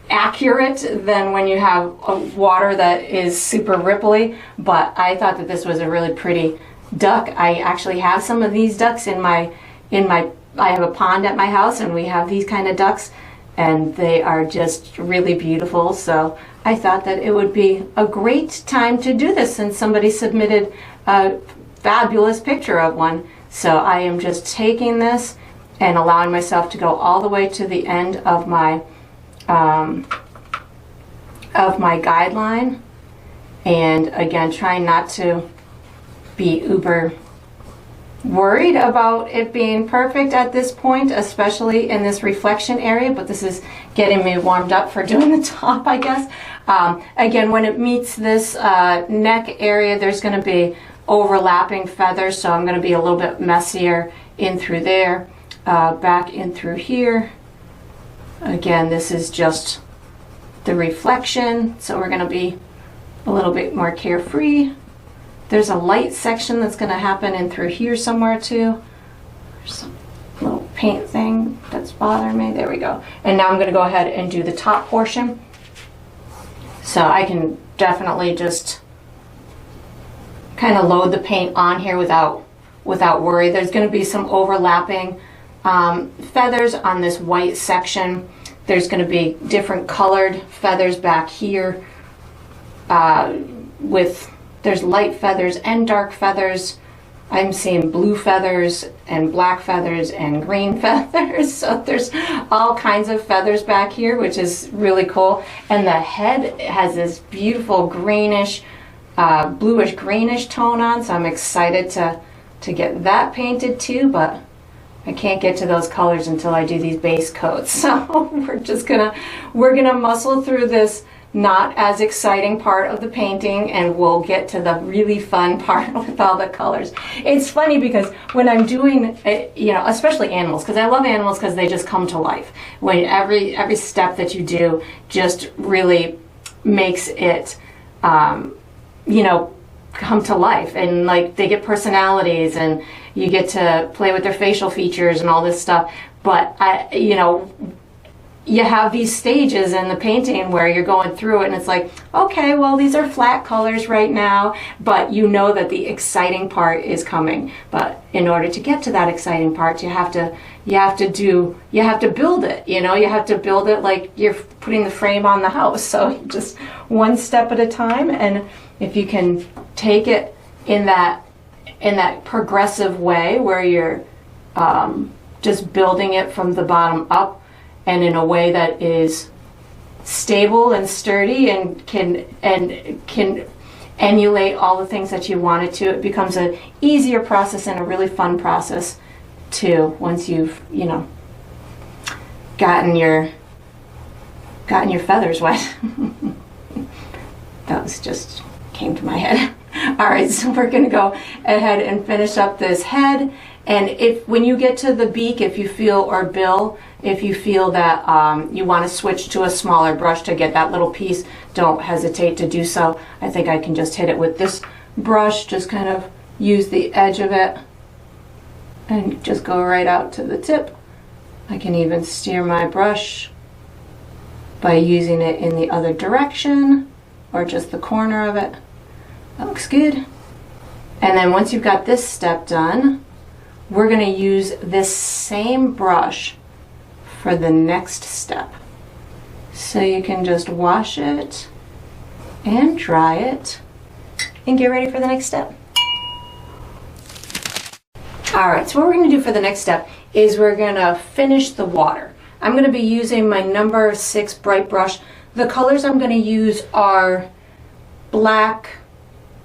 accurate than when you have water that is super ripply. But I thought that this was a really pretty duck. I actually have some of these ducks I have a pond at my house, and we have these kind of ducks, and they are just really beautiful. So I thought that it would be a great time to do this since somebody submitted a fabulous picture of one. So I am just taking this and allowing myself to go all the way to the end of my guideline, and again trying not to be uber worried about it being perfect at this point, especially in this reflection area, but this is getting me warmed up for doing the top, I guess. Again, when it meets this neck area, there's going to be overlapping feathers, so I'm going to be a little bit messier in through there, back in through here. Again, this is just the reflection, so we're going to be a little bit more carefree. There's a light section that's going to happen in through here somewhere too. There's some little paint thing that's bothering me. There we go. And now I'm going to go ahead and do the top portion. So I can definitely just kind of load the paint on here without worry. There's going to be some overlapping feathers on this white section. There's going to be different colored feathers back here there's light feathers and dark feathers. I'm seeing blue feathers and black feathers and green feathers. So there's all kinds of feathers back here, which is really cool. And the head has this beautiful greenish, bluish greenish tone on. So I'm excited to get that painted too, but I can't get to those colors until I do these base coats. So we're gonna muscle through this not as exciting part of the painting, and we'll get to the really fun part with all the colors. It's funny because when I'm doing, especially animals, because I love animals because they just come to life. When every step that you do just really makes it, come to life, and like they get personalities, and you get to play with their facial features and all this stuff. But you have these stages in the painting where you're going through it and it's like, okay, well, these are flat colors right now, but you know that the exciting part is coming. But in order to get to that exciting part, you have to build it, you have to build it like you're putting the frame on the house. So just one step at a time. And if you can take it in that progressive way where you're just building it from the bottom up, and in a way that is stable and sturdy and can emulate all the things that you want it to, it becomes an easier process and a really fun process too, once you've gotten your feathers wet. That was just came to my head. All right, so we're gonna go ahead and finish up this head. And when you get to the beak, if you feel that you want to switch to a smaller brush to get that little piece, don't hesitate to do so. I think I can just hit it with this brush, just kind of use the edge of it and just go right out to the tip. I can even steer my brush by using it in the other direction or just the corner of it. That looks good. And then once you've got this step done, we're going to use this same brush for the next step. So you can just wash it and dry it and get ready for the next step. Alright, so what we're going to do for the next step is we're going to finish the water. I'm going to be using my number 6 bright brush. The colors I'm going to use are black,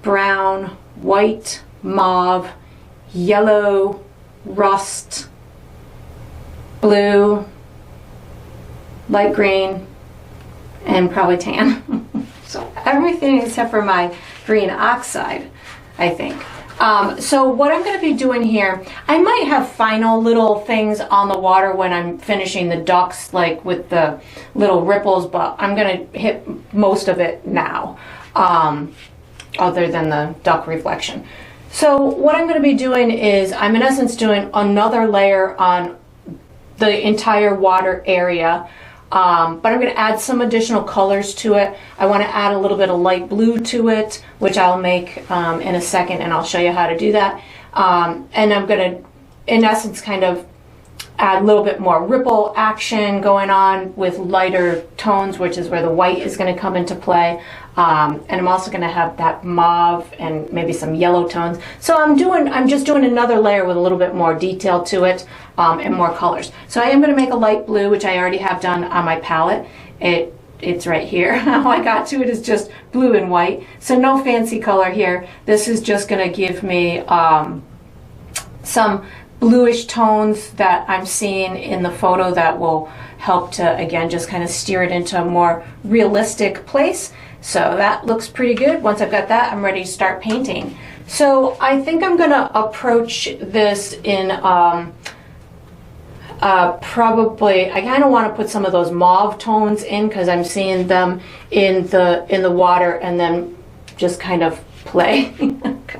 brown, white, mauve, yellow, rust, blue, light green, and probably tan. So everything except for my green oxide, I think. So what I'm going to be doing here, I might have final little things on the water when I'm finishing the ducks, like with the little ripples, but I'm going to hit most of it now, other than the duck reflection. So what I'm going to be doing is I'm in essence doing another layer on the entire water area. But I'm going to add some additional colors to it. I want to add a little bit of light blue to it, which I'll make in a second, and I'll show you how to do that. And I'm going to, in essence, kind of add a little bit more ripple action going on with lighter tones, which is where the white is going to come into play. And I'm also going to have that mauve and maybe some yellow tones. So I'm just doing another layer with a little bit more detail to it and more colors. So I am going to make a light blue, which I already have done on my palette. It's right here. How I got to it is just blue and white. So no fancy color here. This is just going to give me some bluish tones that I'm seeing in the photo that will help to, again, just kind of steer it into a more realistic place. So that looks pretty good. Once I've got that, I'm ready to start painting. So I think I'm going to approach this in probably, I kind of want to put some of those mauve tones in because I'm seeing them in the water, and then just kind of play.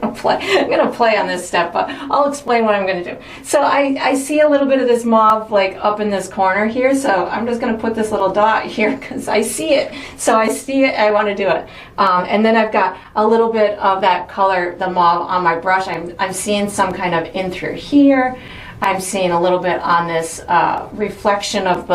I'm gonna play on this step, but I'll explain what I'm gonna do. So I see a little bit of this mauve like up in this corner here, so I'm just gonna put this little dot here because I see it. So I see it, I want to do it. And then I've got a little bit of that color, the mauve, on my brush. I'm seeing some kind of in through here. I'm seeing a little bit on this reflection of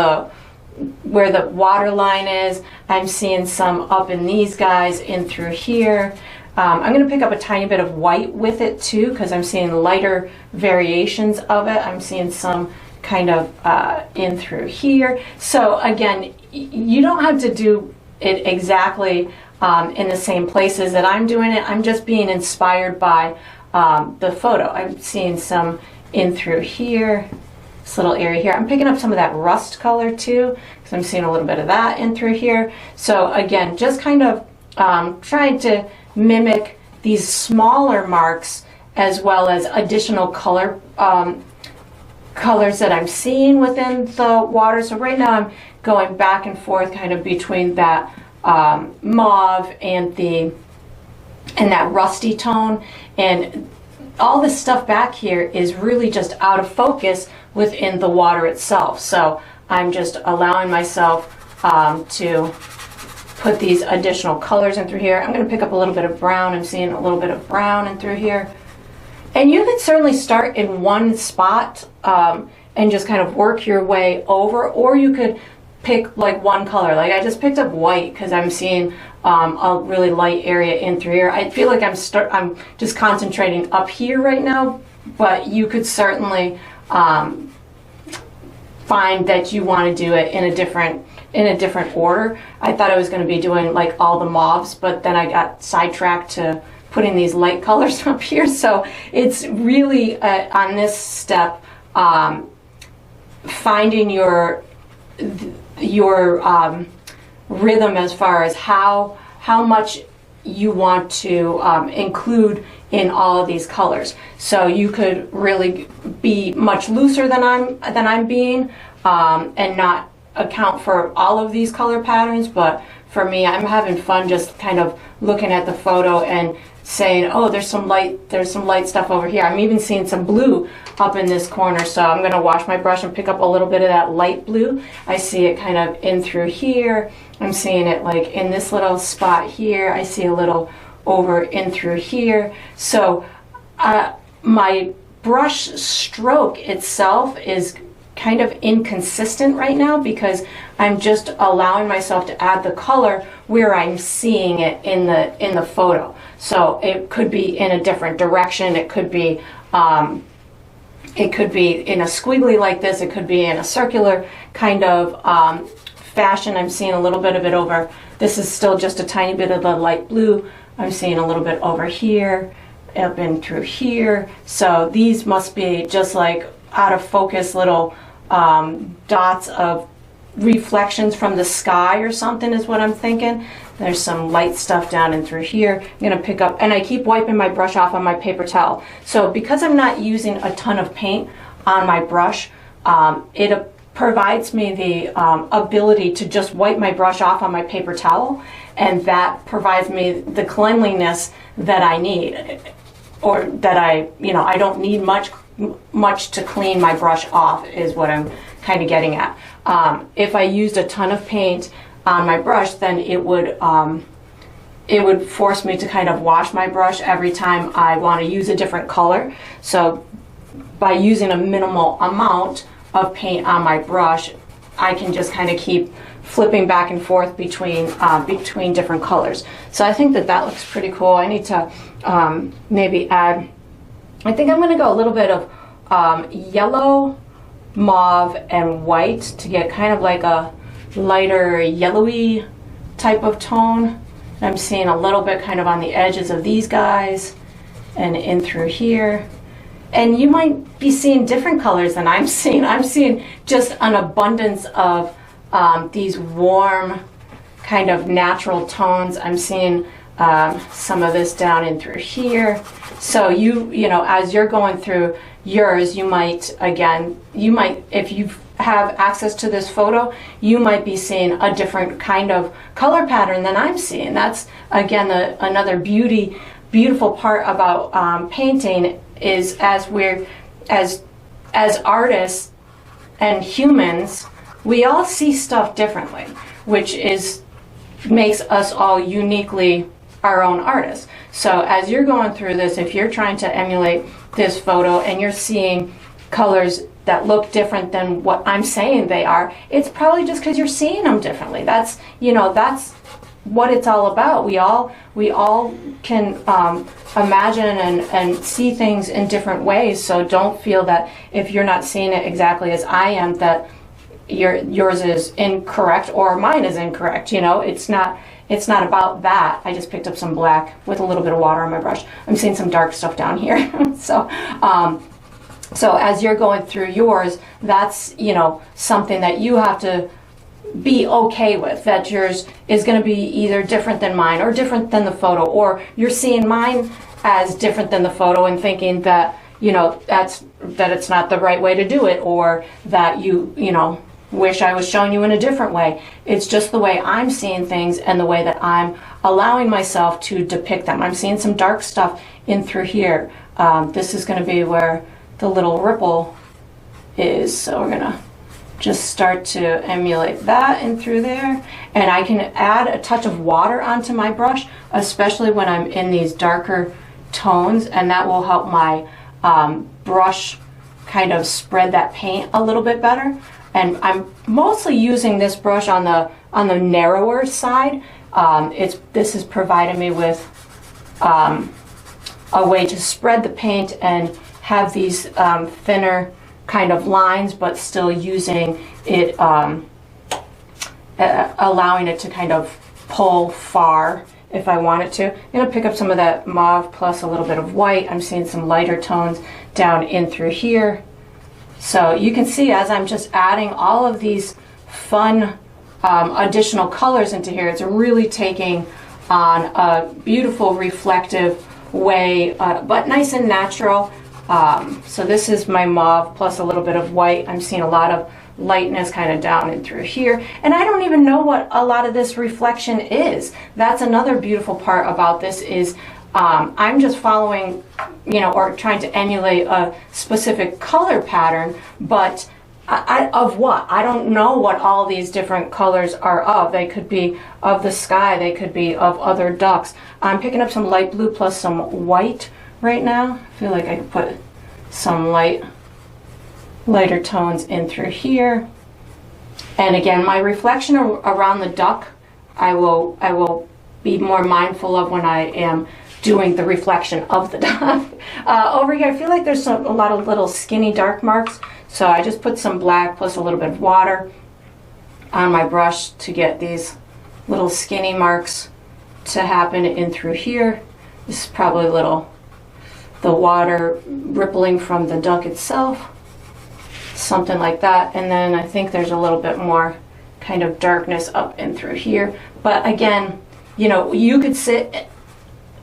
where the water line is. I'm seeing some up in these guys in through here. I'm going to pick up a tiny bit of white with it too because I'm seeing lighter variations of it. I'm seeing some kind of in through here. So again, you don't have to do it exactly in the same places that I'm doing it. I'm just being inspired by the photo. I'm seeing some in through here, this little area here. I'm picking up some of that rust color too because I'm seeing a little bit of that in through here. So again, just kind of trying to mimic these smaller marks as well as additional colors that I'm seeing within the water. So right now I'm going back and forth kind of between that mauve and that rusty tone, and all this stuff back here is really just out of focus within the water itself. So I'm just allowing myself to put these additional colors in through here. I'm going to pick up a little bit of brown. I'm seeing a little bit of brown in through here. And you can certainly start in one spot and just kind of work your way over, or you could pick like one color. Like I just picked up white because I'm seeing a really light area in through here. I feel like I'm just concentrating up here right now, but you could certainly find that you want to do it in a different order. I thought I was going to be doing like all the mauves, but then I got sidetracked to putting these light colors up here. So it's really on this step finding your rhythm as far as how much you want to include in all of these colors. So you could really be much looser than I'm being and not account for all of these color patterns, but for me, I'm having fun just kind of looking at the photo and saying, oh, there's some light stuff over here. I'm even seeing some blue up in this corner, so I'm going to wash my brush and pick up a little bit of that light blue. I see it kind of in through here. I'm seeing it like in this little spot here. I see a little over in through here. So my brush stroke itself is kind of inconsistent right now because I'm just allowing myself to add the color where I'm seeing it in the photo. So it could be in a different direction. It could be in a squiggly like this. It could be in a circular kind of fashion. I'm seeing a little bit of it over. This is still just a tiny bit of the light blue. I'm seeing a little bit over here, up and through here. So these must be just like out of focus little dots of reflections from the sky or something is what I'm thinking. There's some light stuff down and through here. I'm gonna pick up, and I keep wiping my brush off on my paper towel. So because I'm not using a ton of paint on my brush, it provides me the ability to just wipe my brush off on my paper towel, and that provides me the cleanliness that I need, or that I don't need much to clean my brush off is what I'm kind of getting at. If I used a ton of paint on my brush, then it would force me to kind of wash my brush every time I want to use a different color. So by using a minimal amount of paint on my brush, I can just kind of keep flipping back and forth between different colors. So I think that looks pretty cool. I need to maybe add, I think I'm going to go a little bit of yellow, mauve, and white to get kind of like a lighter yellowy type of tone. I'm seeing a little bit kind of on the edges of these guys and in through here. And you might be seeing different colors than I'm seeing. I'm seeing just an abundance of these warm kind of natural tones. I'm seeing some of this down in through here. So you know, as you're going through yours, you might, if you have access to this photo, you might be seeing a different kind of color pattern than I'm seeing. That's again another beautiful part about painting is as artists and humans, we all see stuff differently, which makes us all uniquely our own artists. So as you're going through this, if you're trying to emulate this photo and you're seeing colors that look different than what I'm saying they are, it's probably just because you're seeing them differently. That's what it's all about. We all can imagine and see things in different ways. So don't feel that if you're not seeing it exactly as I am, that yours is incorrect or mine is incorrect. You know, it's not about that. I just picked up some black with a little bit of water on my brush. I'm seeing some dark stuff down here. So as you're going through yours, that's, something that you have to be okay with, that yours is going to be either different than mine or different than the photo, or you're seeing mine as different than the photo and thinking that, that it's not the right way to do it, or that you wish I was showing you in a different way. It's just the way I'm seeing things and the way that I'm allowing myself to depict them. I'm seeing some dark stuff in through here. This is going to be where the little ripple is, so we're going to just start to emulate that in through there. And I can add a touch of water onto my brush, especially when I'm in these darker tones, and that will help my brush kind of spread that paint a little bit better. And I'm mostly using this brush on the narrower side. This has provided me with a way to spread the paint and have these thinner kind of lines, but still using it, allowing it to kind of pull far if I want it to. I'm going to pick up some of that mauve plus a little bit of white. I'm seeing some lighter tones down in through here. So you can see as I'm just adding all of these fun additional colors into here, it's really taking on a beautiful reflective way, but nice and natural. So this is my mauve plus a little bit of white. I'm seeing a lot of lightness kind of down and through here, and I don't even know what a lot of this reflection is. That's another beautiful part about this, is I'm just following, you know, or trying to emulate a specific color pattern, but of what? I don't know what all these different colors are of. They could be of the sky, they could be of other ducks. I'm picking up some light blue plus some white right now. I feel like I could put some lighter tones in through here. And again, my reflection around the duck, I will be more mindful of when I am doing the reflection of the duck. Over here, I feel like there's a lot of little skinny dark marks, so I just put some black plus a little bit of water on my brush to get these little skinny marks to happen in through here. This is probably the water rippling from the duck itself, something like that. And then I think there's a little bit more kind of darkness up and through here. But again, you know, you could sit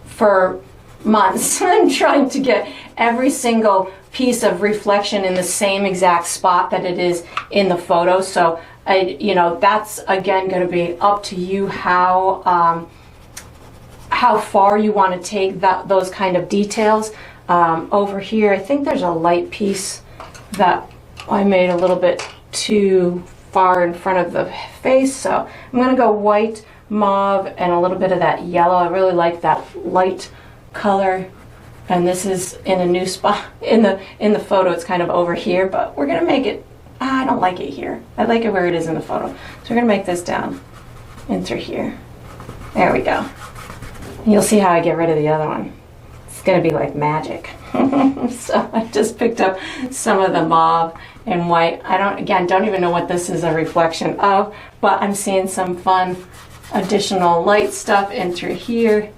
for months trying to get every single piece of reflection in the same exact spot that it is in the photo. So you know, that's again going to be up to you how far you want to take those kind of details. Over here, I think there's a light piece that I made a little bit too far in front of the face, so I'm going to go white, mauve, and a little bit of that yellow. I really like that light color, and this is in a new spot in the photo. It's kind of over here, but we're going to make it, I don't like it here. I like it where it is in the photo. So we're going to make this down and through here. There we go. You'll see how I get rid of the other one. It's going to be like magic. So I just picked up some of the mauve and white. I don't even know what this is a reflection of, but I'm seeing some fun additional light stuff in through here.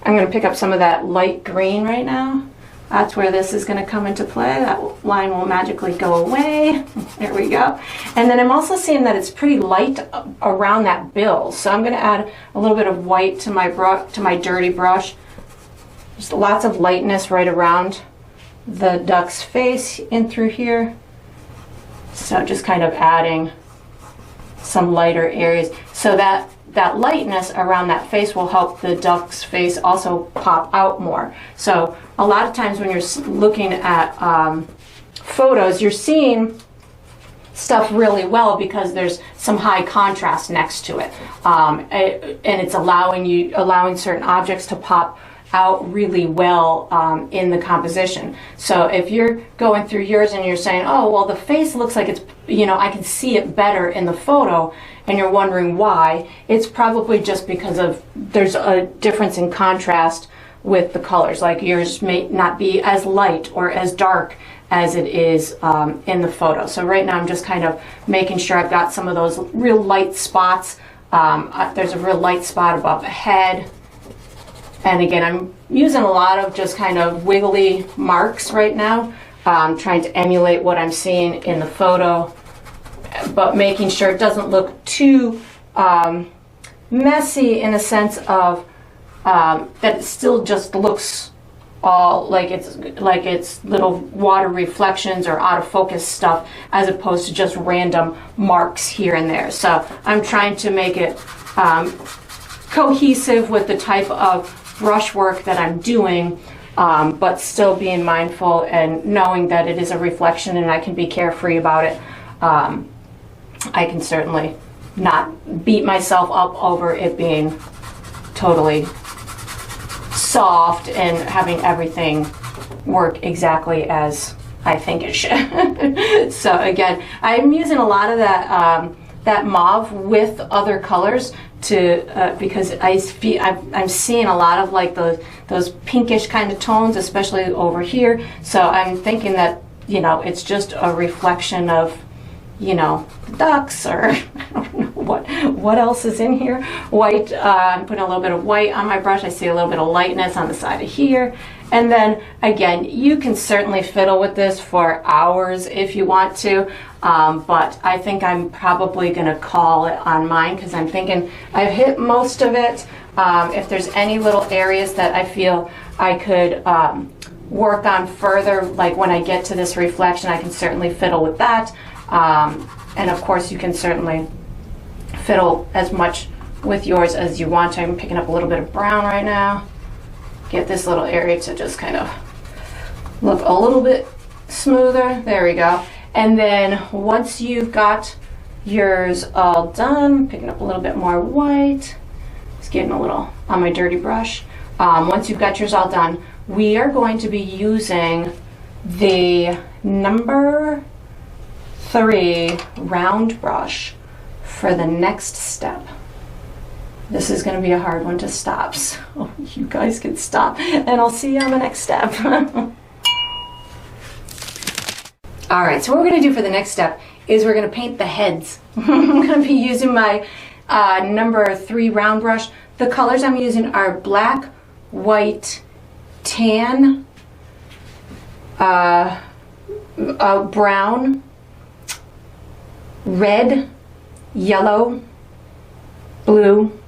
I'm going to pick up some of that light green right now. That's where this is going to come into play. That line will magically go away. There we go. And then I'm also seeing that it's pretty light around that bill. So I'm going to add a little bit of white to my dirty brush. Just lots of lightness right around the duck's face in through here. So just kind of adding some lighter areas so that lightness around that face will help the duck's face also pop out more. So a lot of times when you're looking at photos, you're seeing stuff really well because there's some high contrast next to it, and it's allowing certain objects to pop out really well in the composition. So if you're going through yours and you're saying, oh, well, the face looks like it's, you know, I can see it better in the photo, and you're wondering why, it's probably just because of there's a difference in contrast with the colors. Like yours may not be as light or as dark as it is in the photo. So right now I'm just kind of making sure I've got some of those real light spots. There's a real light spot above the head. And again, I'm using a lot of just kind of wiggly marks right now, trying to emulate what I'm seeing in the photo, but making sure it doesn't look too messy in a sense of that it still just looks all like it's little water reflections or out of focus stuff, as opposed to just random marks here and there. So I'm trying to make it cohesive with the type of brushwork that I'm doing, but still being mindful and knowing that it is a reflection and I can be carefree about it. I can certainly not beat myself up over it being totally soft and having everything work exactly as I think it should. So again, I'm using a lot of that mauve with other colors to because I'm seeing a lot of like those pinkish kind of tones, especially over here. So I'm thinking that, you know, it's just a reflection of, you know, ducks, or I don't know what else is in here. White, I'm putting a little bit of white on my brush. I see a little bit of lightness on the side of here. And then again, you can certainly fiddle with this for hours if you want to, but I think I'm probably going to call it on mine because I'm thinking I've hit most of it. If there's any little areas that I feel I could work on further, like when I get to this reflection, I can certainly fiddle with that. And of course, you can certainly fiddle as much with yours as you want to. I'm picking up a little bit of brown right now. get this little area to just kind of look a little bit smoother. There we go. And then once you've got yours all done, picking up a little bit more white, just getting a little on my dirty brush. Once you've got yours all done, we are going to be using the number 3 round brush for the next step. This is going to be a hard one to stop, so you guys can stop and I'll see you on the next step. All right, so what we're going to do for the next step is we're going to paint the heads. I'm going to be using my number 3 round brush. The colors I'm using are black, white, tan, brown, red, yellow, blue,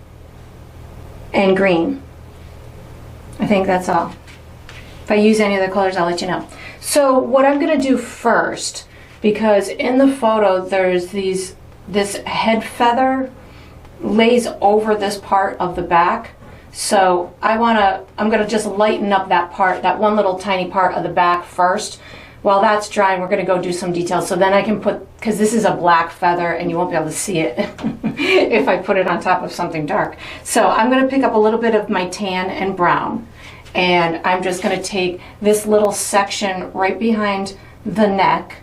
and green. I think that's all. If I use any of the colors, I'll let you know. So what I'm going to do first, because in the photo there's this head feather lays over this part of the back. So I'm going to just lighten up that part, that one little tiny part of the back first. While that's drying, we're going to go do some details. So then I can put, because this is a black feather and you won't be able to see it if I put it on top of something dark. So I'm going to pick up a little bit of my tan and brown. And I'm just going to take this little section right behind the neck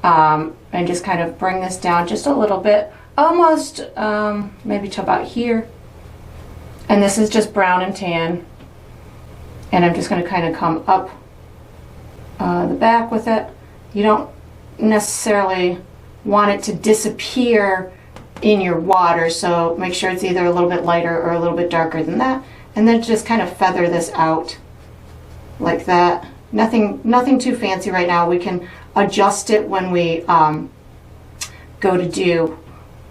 and just kind of bring this down just a little bit, almost maybe to about here. And this is just brown and tan. And I'm just going to kind of come up the back with it. You don't necessarily want it to disappear in your water, so make sure it's either a little bit lighter or a little bit darker than that. And then just kind of feather this out like that. Nothing too fancy right now. We can adjust it when we go to do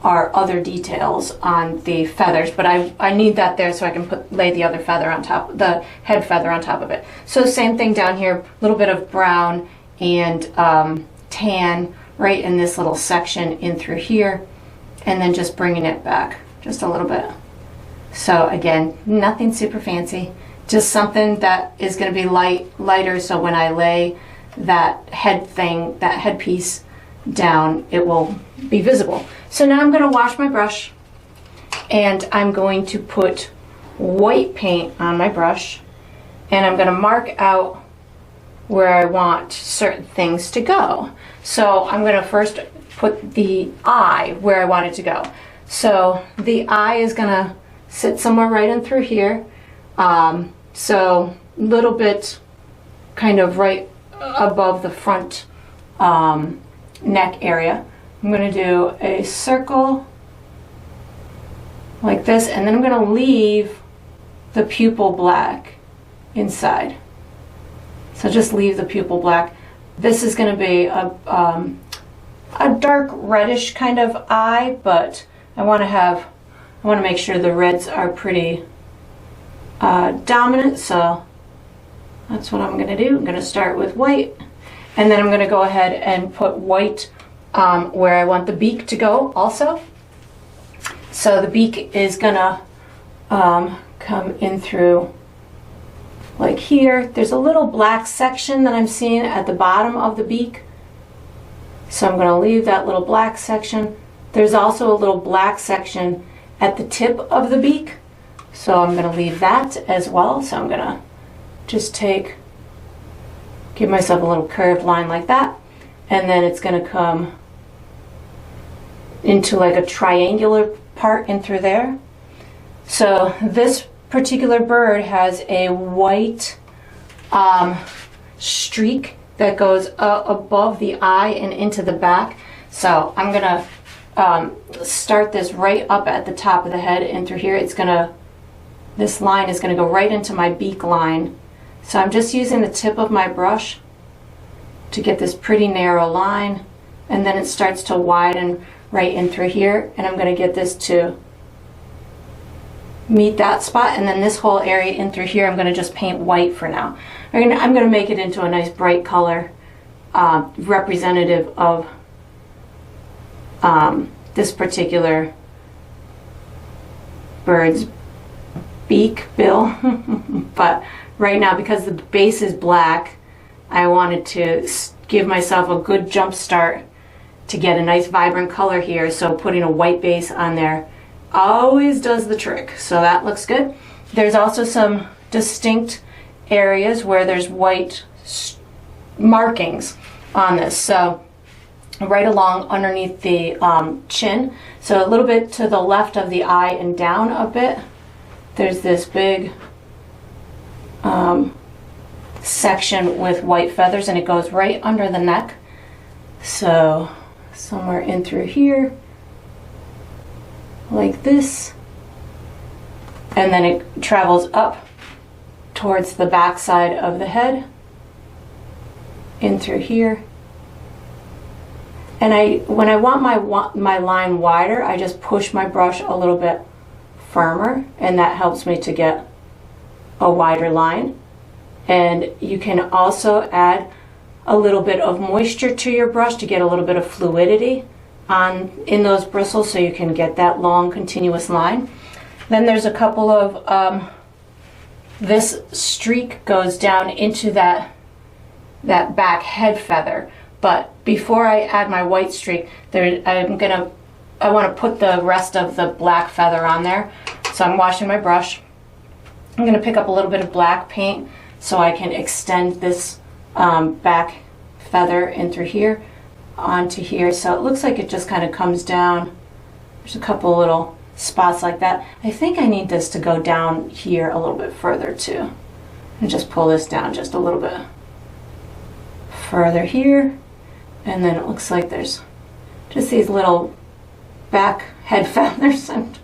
our other details on the feathers, but I need that there so I can lay the other feather on top, the head feather on top of it. So same thing down here, a little bit of brown and tan right in this little section in through here, and then just bringing it back just a little bit. So again, nothing super fancy, just something that is going to be lighter, so when I lay that headpiece down, it will be visible. So now I'm going to wash my brush and I'm going to put white paint on my brush, and I'm going to mark out where I want certain things to go. So I'm going to first put the eye where I want it to go. So the eye is going to sit somewhere right in through here. So a little bit kind of right above the front neck area. I'm going to do a circle like this, and then I'm going to leave the pupil black inside. So just leave the pupil black. This is going to be a dark reddish kind of eye, but I want to make sure the reds are pretty dominant, so that's what I'm going to do. I'm going to start with white, and then I'm going to go ahead and put white where I want the beak to go also. So the beak is going to come in through like here. There's a little black section that I'm seeing at the bottom of the beak, so I'm going to leave that little black section. There's also a little black section at the tip of the beak, so I'm going to leave that as well. So I'm going to just give myself a little curved line like that, and then it's going to come into like a triangular part in through there. So this particular bird has a white streak that goes above the eye and into the back. So I'm going to start this right up at the top of the head and through here. This line is going to go right into my beak line. So I'm just using the tip of my brush to get this pretty narrow line, and then it starts to widen right in through here, and I'm going to get this to meet that spot, and then this whole area in through here I'm going to just paint white for now. I'm going to make it into a nice bright color representative of this particular bird's beak, bill, but right now, because the base is black, I wanted to give myself a good jump start to get a nice vibrant color here. So putting a white base on there always does the trick. So that looks good. There's also some distinct areas where there's white markings on this. So right along underneath the chin, so a little bit to the left of the eye and down a bit, there's this big section with white feathers, and it goes right under the neck. So somewhere in through here, like this, and then it travels up towards the back side of the head, in through here. And when I want my line wider, I just push my brush a little bit firmer, and that helps me to get a wider line. And you can also add a little bit of moisture to your brush to get a little bit of fluidity in those bristles, so you can get that long continuous line. Then there's a couple of this streak goes down into that back head feather. But before I add my white streak, I want to put the rest of the black feather on there. So I'm washing my brush. I'm going to pick up a little bit of black paint so I can extend this back feather in through here onto here. So it looks like it just kind of comes down. There's a couple little spots like that. I think I need this to go down here a little bit further too. And just pull this down just a little bit further here. And then it looks like there's just these little back head feathers, and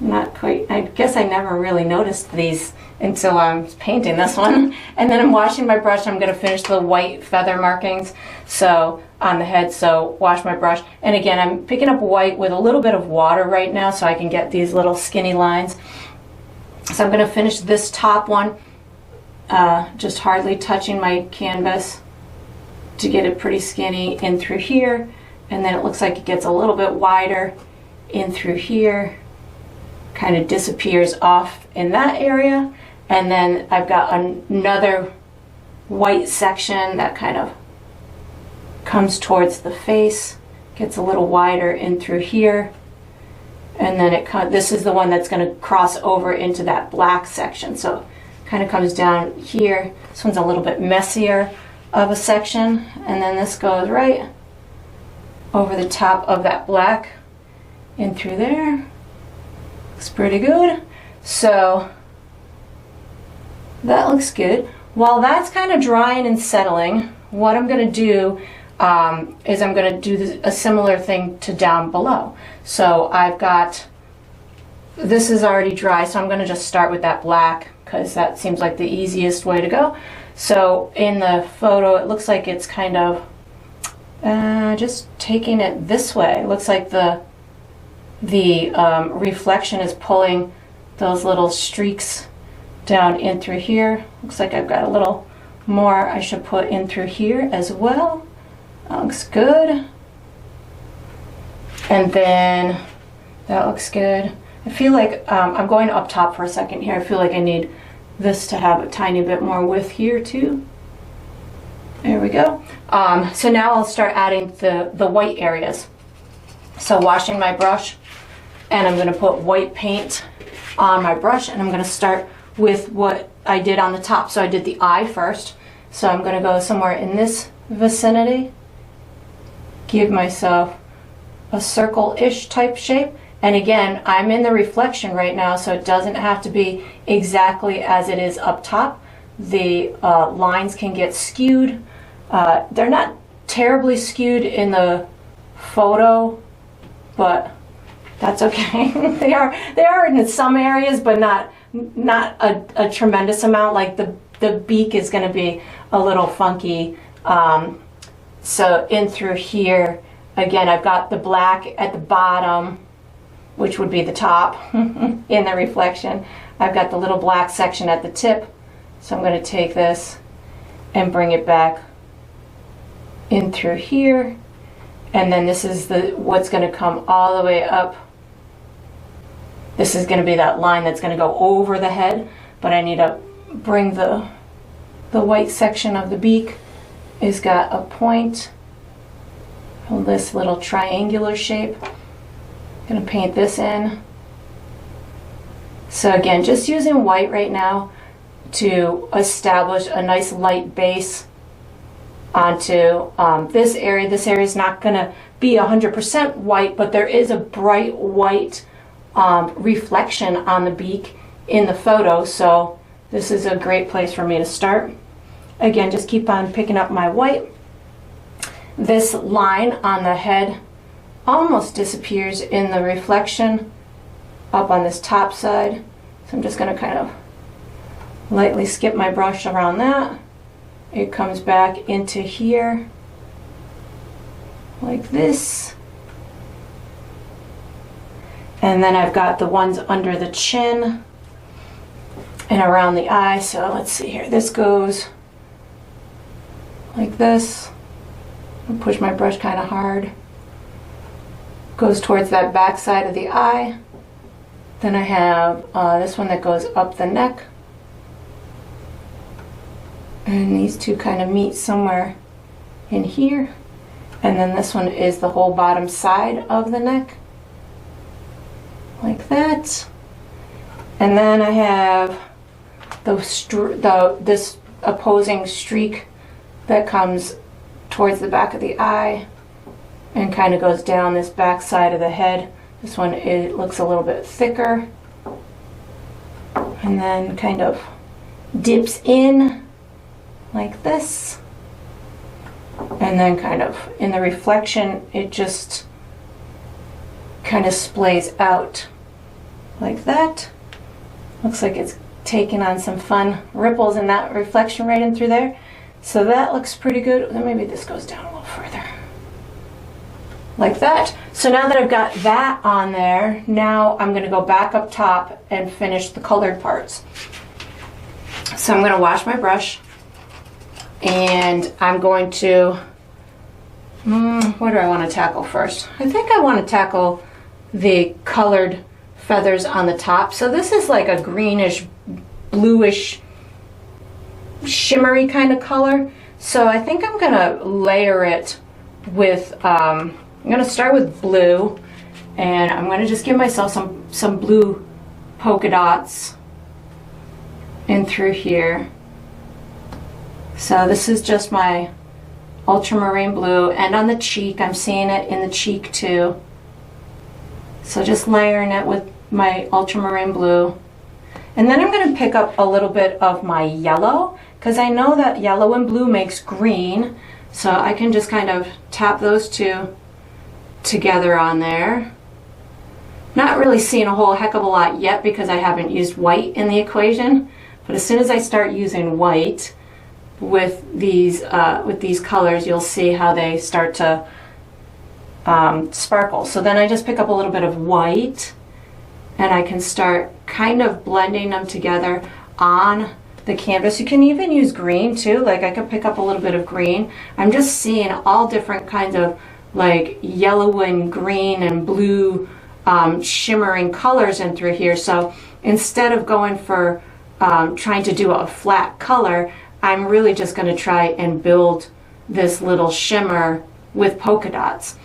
not quite, I guess I never really noticed these until I was painting this one. And then I'm washing my brush. I'm going to finish the white feather markings so on the head. So wash my brush, and again I'm picking up white with a little bit of water right now so I can get these little skinny lines. So I'm going to finish this top one, just hardly touching my canvas to get it pretty skinny in through here, and then it looks like it gets a little bit wider in through here, kind of disappears off in that area. And then I've got another white section that kind of comes towards the face, gets a little wider in through here, and then this is the one that's going to cross over into that black section. So it kind of comes down here. This one's a little bit messier of a section, and then this goes right over the top of that black in through there. Looks pretty good. So that looks good. While that's kind of drying and settling, what I'm going to do is I'm going to do a similar thing to down below. So I've got, this is already dry, so I'm going to just start with that black because that seems like the easiest way to go. So in the photo, it looks like it's kind of just taking it this way. It looks like the reflection is pulling those little streaks down in through here. Looks like I've got a little more I should put in through here as well. That looks good. And then that looks good. I feel like I'm going up top for a second here. I feel like I need this to have a tiny bit more width here too. There we go. So now I'll start adding the white areas. So washing my brush, and I'm going to put white paint on my brush, and I'm going to start with what I did on the top. So I did the eye first. So I'm going to go somewhere in this vicinity, give myself a circle-ish type shape. And again, I'm in the reflection right now, so it doesn't have to be exactly as it is up top. The lines can get skewed. They're not terribly skewed in the photo, but that's okay. They are in some areas, but not a tremendous amount. Like the beak is going to be a little funky. So in through here, again, I've got the black at the bottom, which would be the top in the reflection. I've got the little black section at the tip, so I'm going to take this and bring it back in through here, and then this is what's going to come all the way up. This is going to be that line that's going to go over the head, but I need a bring the white section of the beak is got a point on this little triangular shape. I'm going to paint this in. So again, just using white right now to establish a nice light base onto this area. This area is not going to be 100% white, but there is a bright white reflection on the beak in the photo, so this is a great place for me to start. Again, just keep on picking up my white. This line on the head almost disappears in the reflection up on this top side, so I'm just going to kind of lightly skip my brush around that. It comes back into here like this, and then I've got the ones under the chin and around the eye. So let's see here, this goes like this. I'll push my brush kind of hard, goes towards that back side of the eye. Then I have this one that goes up the neck, and these two kind of meet somewhere in here. And then this one is the whole bottom side of the neck, like that. And then I have this opposing streak that comes towards the back of the eye and kind of goes down this back side of the head. This one, it looks a little bit thicker, and then kind of dips in like this, and then kind of in the reflection it just kind of splays out like that. Looks like it's taking on some fun ripples in that reflection right in through there. So that looks pretty good. Then maybe this goes down a little further like that. So now that I've got that on there, now I'm going to go back up top and finish the colored parts. So I'm going to wash my brush, and I'm going to, what do I want to tackle first? I think I want to tackle the colored feathers on the top. So this is like a greenish, bluish, shimmery kind of color. So I think I'm going to layer it with, I'm going to start with blue, and I'm going to just give myself some blue polka dots in through here. So this is just my ultramarine blue, and on the cheek, I'm seeing it in the cheek too. So just layering it with my ultramarine blue. And then I'm going to pick up a little bit of my yellow, because I know that yellow and blue makes green. So I can just kind of tap those two together on there. Not really seeing a whole heck of a lot yet because I haven't used white in the equation. But as soon as I start using white with these colors, you'll see how they start to sparkle. So then I just pick up a little bit of white, and I can start kind of blending them together on the canvas. You can even use green too. Like I could pick up a little bit of green. I'm just seeing all different kinds of like yellow and green and blue shimmering colors in through here. So instead of going for trying to do a flat color, I'm really just going to try and build this little shimmer with polka dots.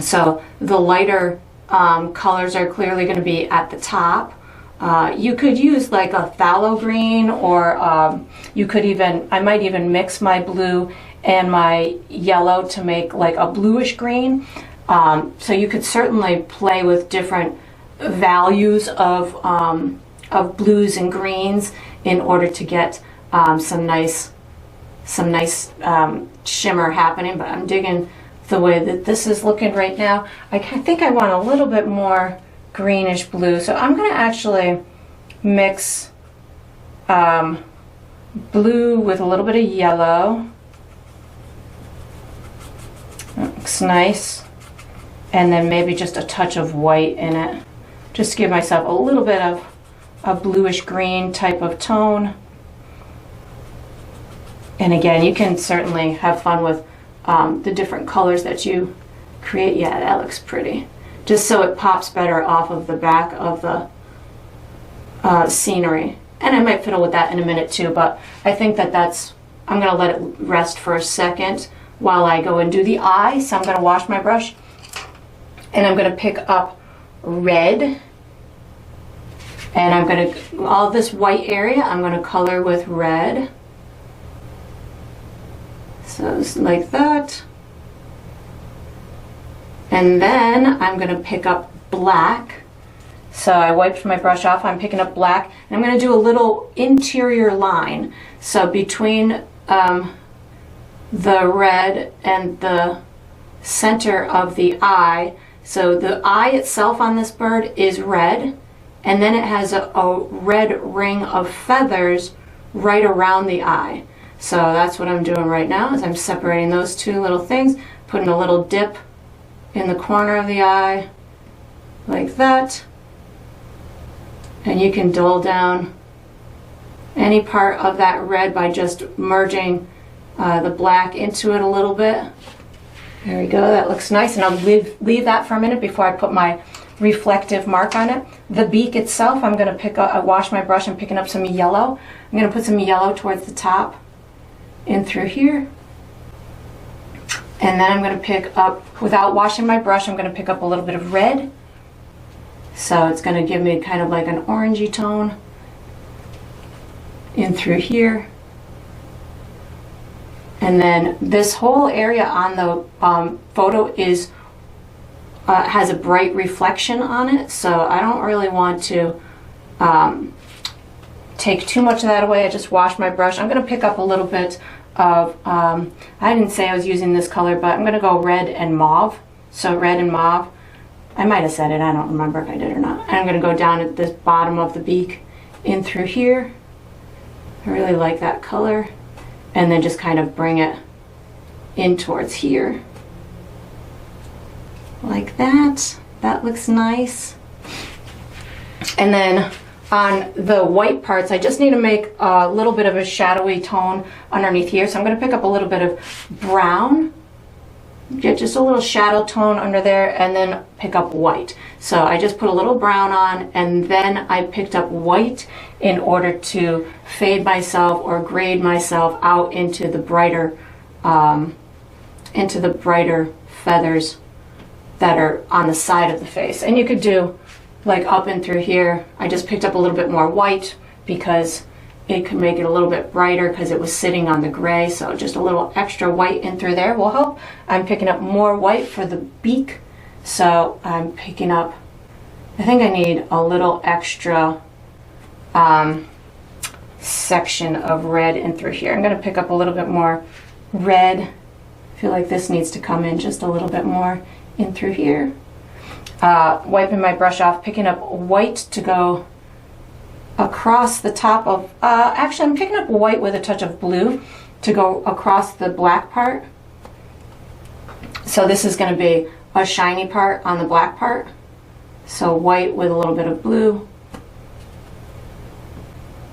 So the lighter colors are clearly going to be at the top. You could use like a phthalo green, or you could even, I might even mix my blue and my yellow to make like a bluish green. So you could certainly play with different values of blues and greens in order to get some nice shimmer happening. But I'm digging the way that this is looking right now. I think I want a little bit more greenish blue, so I'm going to actually mix blue with a little bit of yellow. That looks nice. And then maybe just a touch of white in it, just to give myself a little bit of a bluish green type of tone. And again, you can certainly have fun with the different colors that you create. Yeah, that looks pretty. Just so it pops better off of the back of the scenery. And I might fiddle with that in a minute too, but I think that I'm gonna let it rest for a second while I go and do the eye. So I'm gonna wash my brush and I'm gonna pick up red, and I'm gonna, all this white area, I'm gonna color with red. So it's like that. And then I'm gonna pick up black. So I wiped my brush off, I'm picking up black, and I'm gonna do a little interior line. So between the red and the center of the eye. So the eye itself on this bird is red, and then it has a red ring of feathers right around the eye. So that's what I'm doing right now, is I'm separating those two little things, putting a little dip in the corner of the eye, like that. And you can dull down any part of that red by just merging the black into it a little bit. There we go, that looks nice, and I'll leave that for a minute before I put my reflective mark on it. The beak itself, I'm going to pick up, I wash my brush, I'm picking up some yellow. I'm going to put some yellow towards the top, in through here. And then I'm going to pick up, without washing my brush, I'm going to pick up a little bit of red. So it's going to give me kind of like an orangey tone in through here. And then this whole area on the photo is has a bright reflection on it, so I don't really want to take too much of that away. I just washed my brush. I'm going to pick up a little bit of, I didn't say I was using this color, but I'm going to go red and mauve. So red and mauve. I might have said it, I don't remember if I did or not. And I'm going to go down at the bottom of the beak in through here. I really like that color. And then just kind of bring it in towards here. Like that. That looks nice. And then on the white parts, I just need to make a little bit of a shadowy tone underneath here. So I'm going to pick up a little bit of brown. Get just a little shadow tone under there, and then pick up white. So I just put a little brown on, and then I picked up white in order to fade myself or grade myself out into the brighter feathers that are on the side of the face. And you could do like up and through here. I just picked up a little bit more white because it could make it a little bit brighter because it was sitting on the gray, so just a little extra white in through there will help. I'm picking up more white for the beak, so I'm picking up, I think I need a little extra section of red in through here. I'm going to pick up a little bit more red. I feel like this needs to come in just a little bit more in through here. Wiping my brush off, picking up white to go across the top of, actually I'm picking up white with a touch of blue to go across the black part. So this is going to be a shiny part on the black part. So white with a little bit of blue.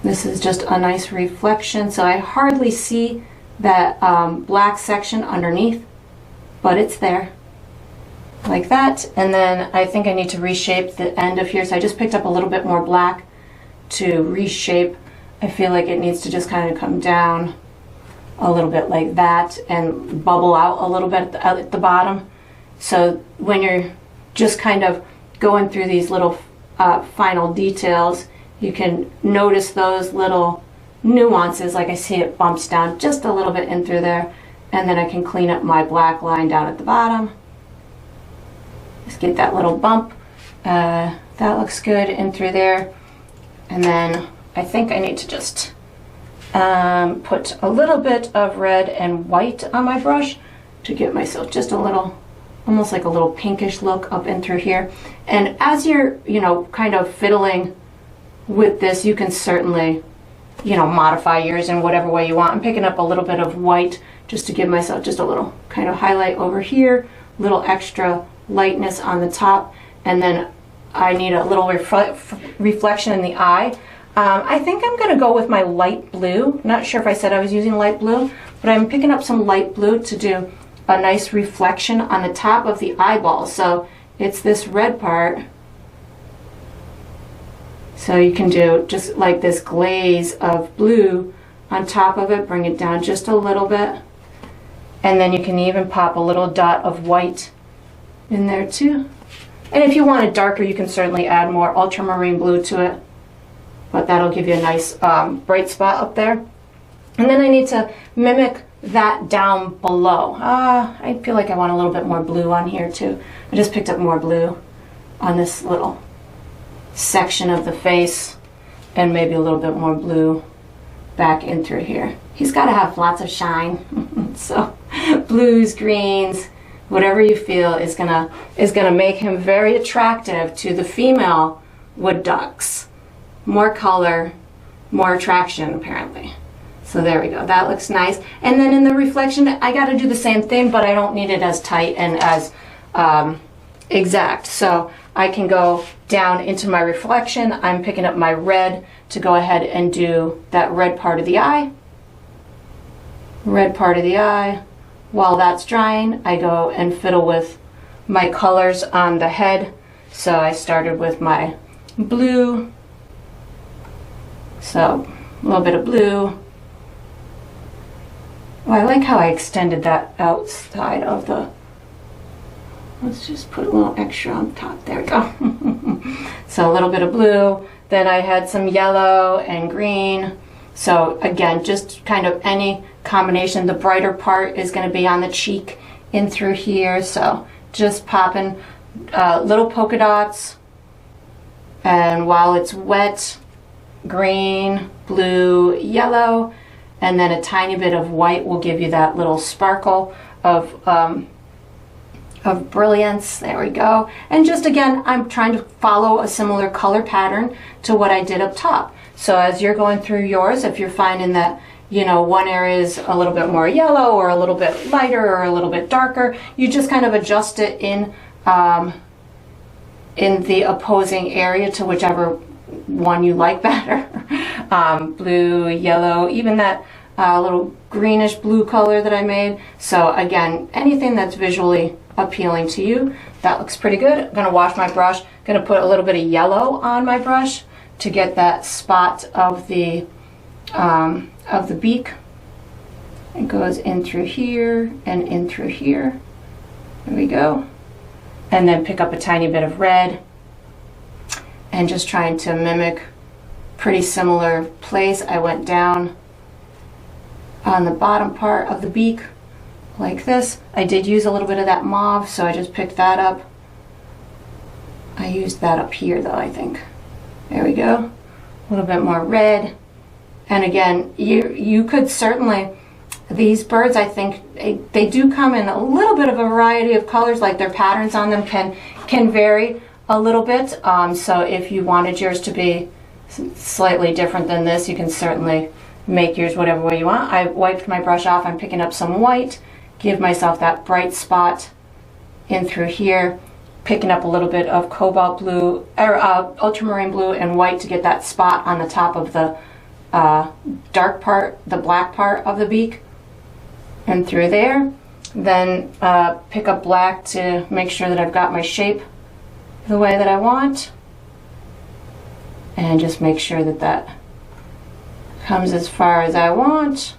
This is just a nice reflection, so I hardly see that black section underneath, but it's there. Like that. And then I think I need to reshape the end of here, so I just picked up a little bit more black to reshape. I feel like it needs to just kind of come down a little bit like that and bubble out a little bit at the bottom. So when you're just kind of going through these little final details, you can notice those little nuances. Like I see it bumps down just a little bit in through there, and then I can clean up my black line down at the bottom. Just get that little bump. That looks good in through there. And then I think I need to just put a little bit of red and white on my brush to get myself just a little, almost like a little pinkish look up in through here. And as you're, kind of fiddling with this, you can certainly, modify yours in whatever way you want. I'm picking up a little bit of white just to give myself just a little kind of highlight over here, little extra lightness on the top, and then I need a little reflection in the eye. I think I'm going to go with my light blue. Not sure if I said I was using light blue, but I'm picking up some light blue to do a nice reflection on the top of the eyeball. So it's this red part So you can do just like this glaze of blue on top of it, bring it down just a little bit. And then you can even pop a little dot of white in there too. And if you want it darker, you can certainly add more ultramarine blue to it. But that'll give you a nice bright spot up there. And then I need to mimic that down below. I feel like I want a little bit more blue on here too. I just picked up more blue on this little section of the face, and maybe a little bit more blue back in through here. He's got to have lots of shine. So blues, greens, whatever you feel is gonna make him very attractive to the female wood ducks. More color, more attraction apparently. So there we go, that looks nice. And then in the reflection, I got to do the same thing, but I don't need it as tight and as exact. So I can go down into my reflection. I'm picking up my red to go ahead and do that red part of the eye. Red part of the eye. While that's drying, I go and fiddle with my colors on the head. So I started with my blue. So a little bit of blue. Oh, I like how I extended that outside of the, let's just put a little extra on top. There we go. So a little bit of blue. Then I had some yellow and green. So again, just kind of any combination. The brighter part is going to be on the cheek in through here. So just popping little polka dots. And while it's wet, green, blue, yellow, and then a tiny bit of white will give you that little sparkle of brilliance. There we go. And just again, I'm trying to follow a similar color pattern to what I did up top. So as you're going through yours, if you're finding that, you know, one area is a little bit more yellow or a little bit lighter or a little bit darker, you just kind of adjust it in the opposing area to whichever one you like better. Blue, yellow, even that little greenish blue color that I made. So again, anything that's visually appealing to you, that looks pretty good. I'm going to wash my brush. I'm going to put a little bit of yellow on my brush to get that spot of the beak. It goes in through here and in through here. There we go. And then pick up a tiny bit of red and just trying to mimic pretty similar place. I went down on the bottom part of the beak like this. I did use a little bit of that mauve, so I just picked that up. I used that up here though, I think. There we go. A little bit more red. And again, you could certainly, these birds, I think they do come in a little bit of a variety of colors, like their patterns on them can vary a little bit. So if you wanted yours to be slightly different than this, you can certainly make yours whatever way you want. I wiped my brush off. I'm picking up some white, give myself that bright spot in through here, picking up a little bit of cobalt blue or ultramarine blue and white to get that spot on the top of the dark part, the black part of the beak, and through there. Then pick up black to make sure that I've got my shape the way that I want, and just make sure that that comes as far as I want.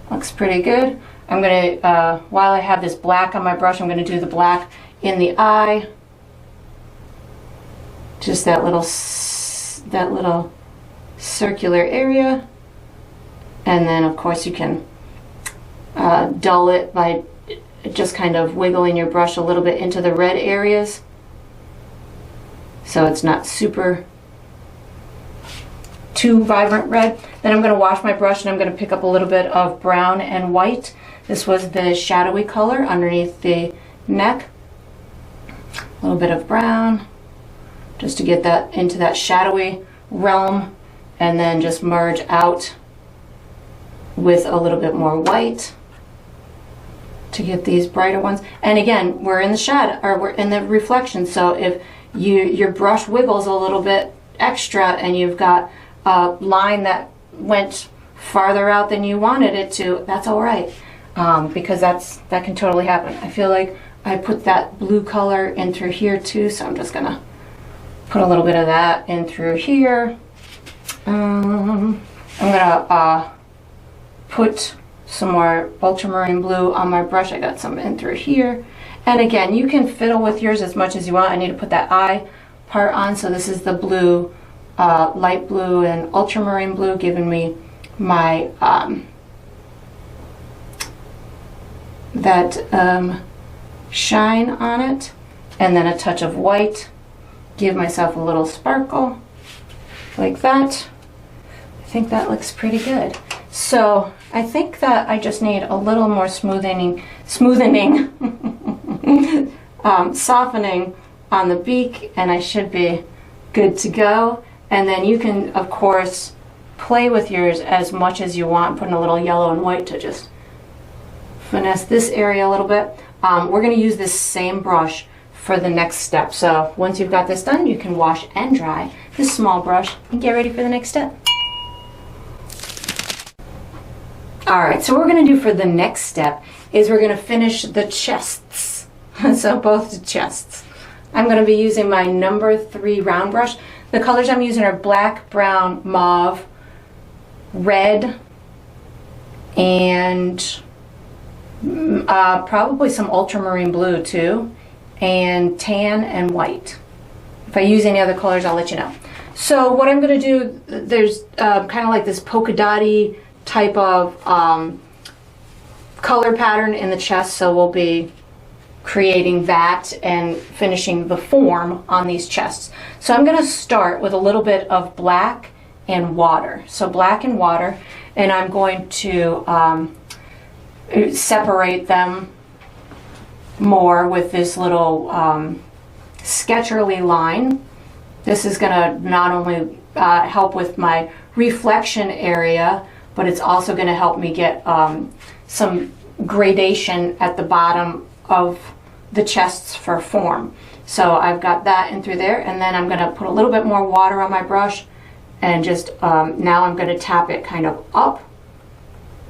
Looks pretty good. I'm going to, while I have this black on my brush, I'm going to do the black in the eye. Just that little circular area. And then of course you can dull it by just kind of wiggling your brush a little bit into the red areas, so it's not super too vibrant red. Then I'm going to wash my brush and I'm going to pick up a little bit of brown and white. This was the shadowy color underneath the neck. A little bit of brown just to get that into that shadowy realm, and then just merge out with a little bit more white to get these brighter ones. And again, we're in the shadow, or we're in the reflection, so if your brush wiggles a little bit extra and you've got a line that went farther out than you wanted it to, that's all right, because that can totally happen. I feel like I put that blue color in through here too, so I'm just gonna Put a little bit of that in through here. I'm gonna put some more ultramarine blue on my brush. I got some in through here. And again, you can fiddle with yours as much as you want. I need to put that eye part on. So this is the blue, light blue and ultramarine blue, giving me my shine on it. And then a touch of white. Give myself a little sparkle like that. I think that looks pretty good. So I think that I just need a little more softening on the beak, and I should be good to go. And then you can, of course, play with yours as much as you want, putting a little yellow and white to just finesse this area a little bit. We're going to use this same brush for the next step. So once you've got this done, you can wash and dry this small brush and get ready for the next step. Alright, so what we're going to do for the next step is we're going to finish the chests. So both the chests. I'm going to be using my number 3 round brush. The colors I'm using are black, brown, mauve, red, and probably some ultramarine blue too, and tan and white. If I use any other colors, I'll let you know. So what I'm going to do, there's kind of like this polka dotty type of color pattern in the chest, so we'll be creating that and finishing the form on these chests. So I'm going to start with a little bit of black and water. So black and water, and I'm going to separate them more with this little sketcherly line. This is going to not only help with my reflection area, but it's also going to help me get some gradation at the bottom of the chests for form. So I've got that in through there, and then I'm going to put a little bit more water on my brush, and just now I'm going to tap it kind of up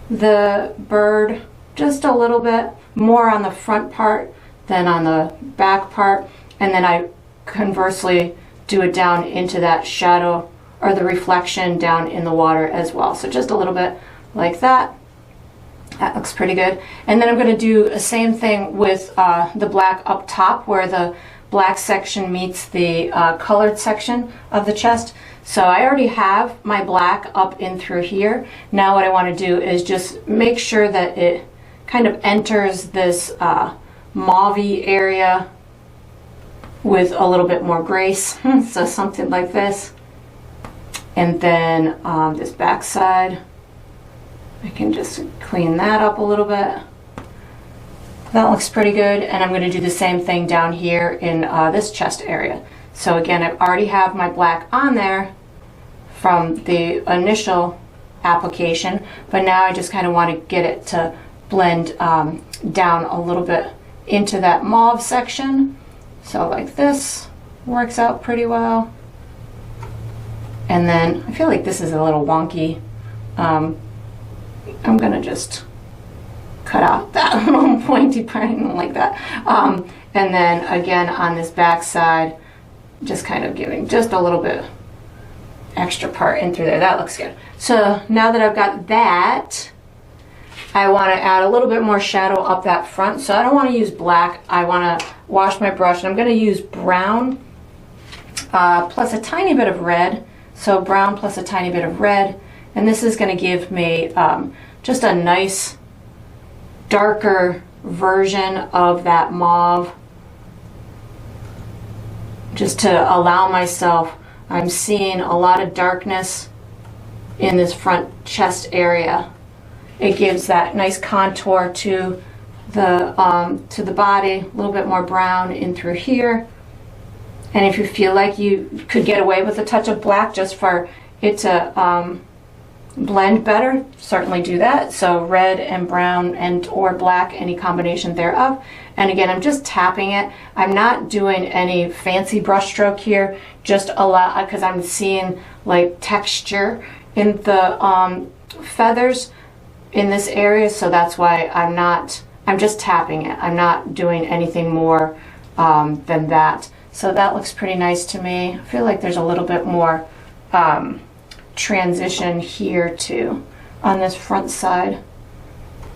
the bird just a little bit more on the front part than on the back part, and then I conversely do it down into that shadow or the reflection down in the water as well. So just a little bit like that. That looks pretty good. And then I'm going to do the same thing with the black up top, where the black section meets the colored section of the chest. So I already have my black up in through here. Now what I want to do is just make sure that it kind of enters this mauve-y area with a little bit more grace. So something like this. And then this back side, I can just clean that up a little bit. That looks pretty good. And I'm going to do the same thing down here in this chest area. So again, I already have my black on there from the initial application, but now I just kind of want to get it to blend down a little bit into that mauve section. So like this works out pretty well. And then I feel like this is a little wonky. I'm gonna just cut out that little pointy part like that. And then again on this back side, just kind of giving just a little bit extra part in through there. That looks good. So now that I've got that, I want to add a little bit more shadow up that front. So I don't want to use black. I want to wash my brush, and I'm going to use brown plus a tiny bit of red. So brown plus a tiny bit of red, and this is going to give me just a nice darker version of that mauve, just to allow myself, I'm seeing a lot of darkness in this front chest area. It gives that nice contour to the body, a little bit more brown in through here. And if you feel like you could get away with a touch of black just for it to blend better, certainly do that. So red and brown and or black, any combination thereof. And again, I'm just tapping it. I'm not doing any fancy brush stroke here, just a lot, because I'm seeing like texture in the feathers in this area. So that's why I'm just tapping it. I'm not doing anything more than that. So that looks pretty nice to me. I feel like there's a little bit more transition here too on this front side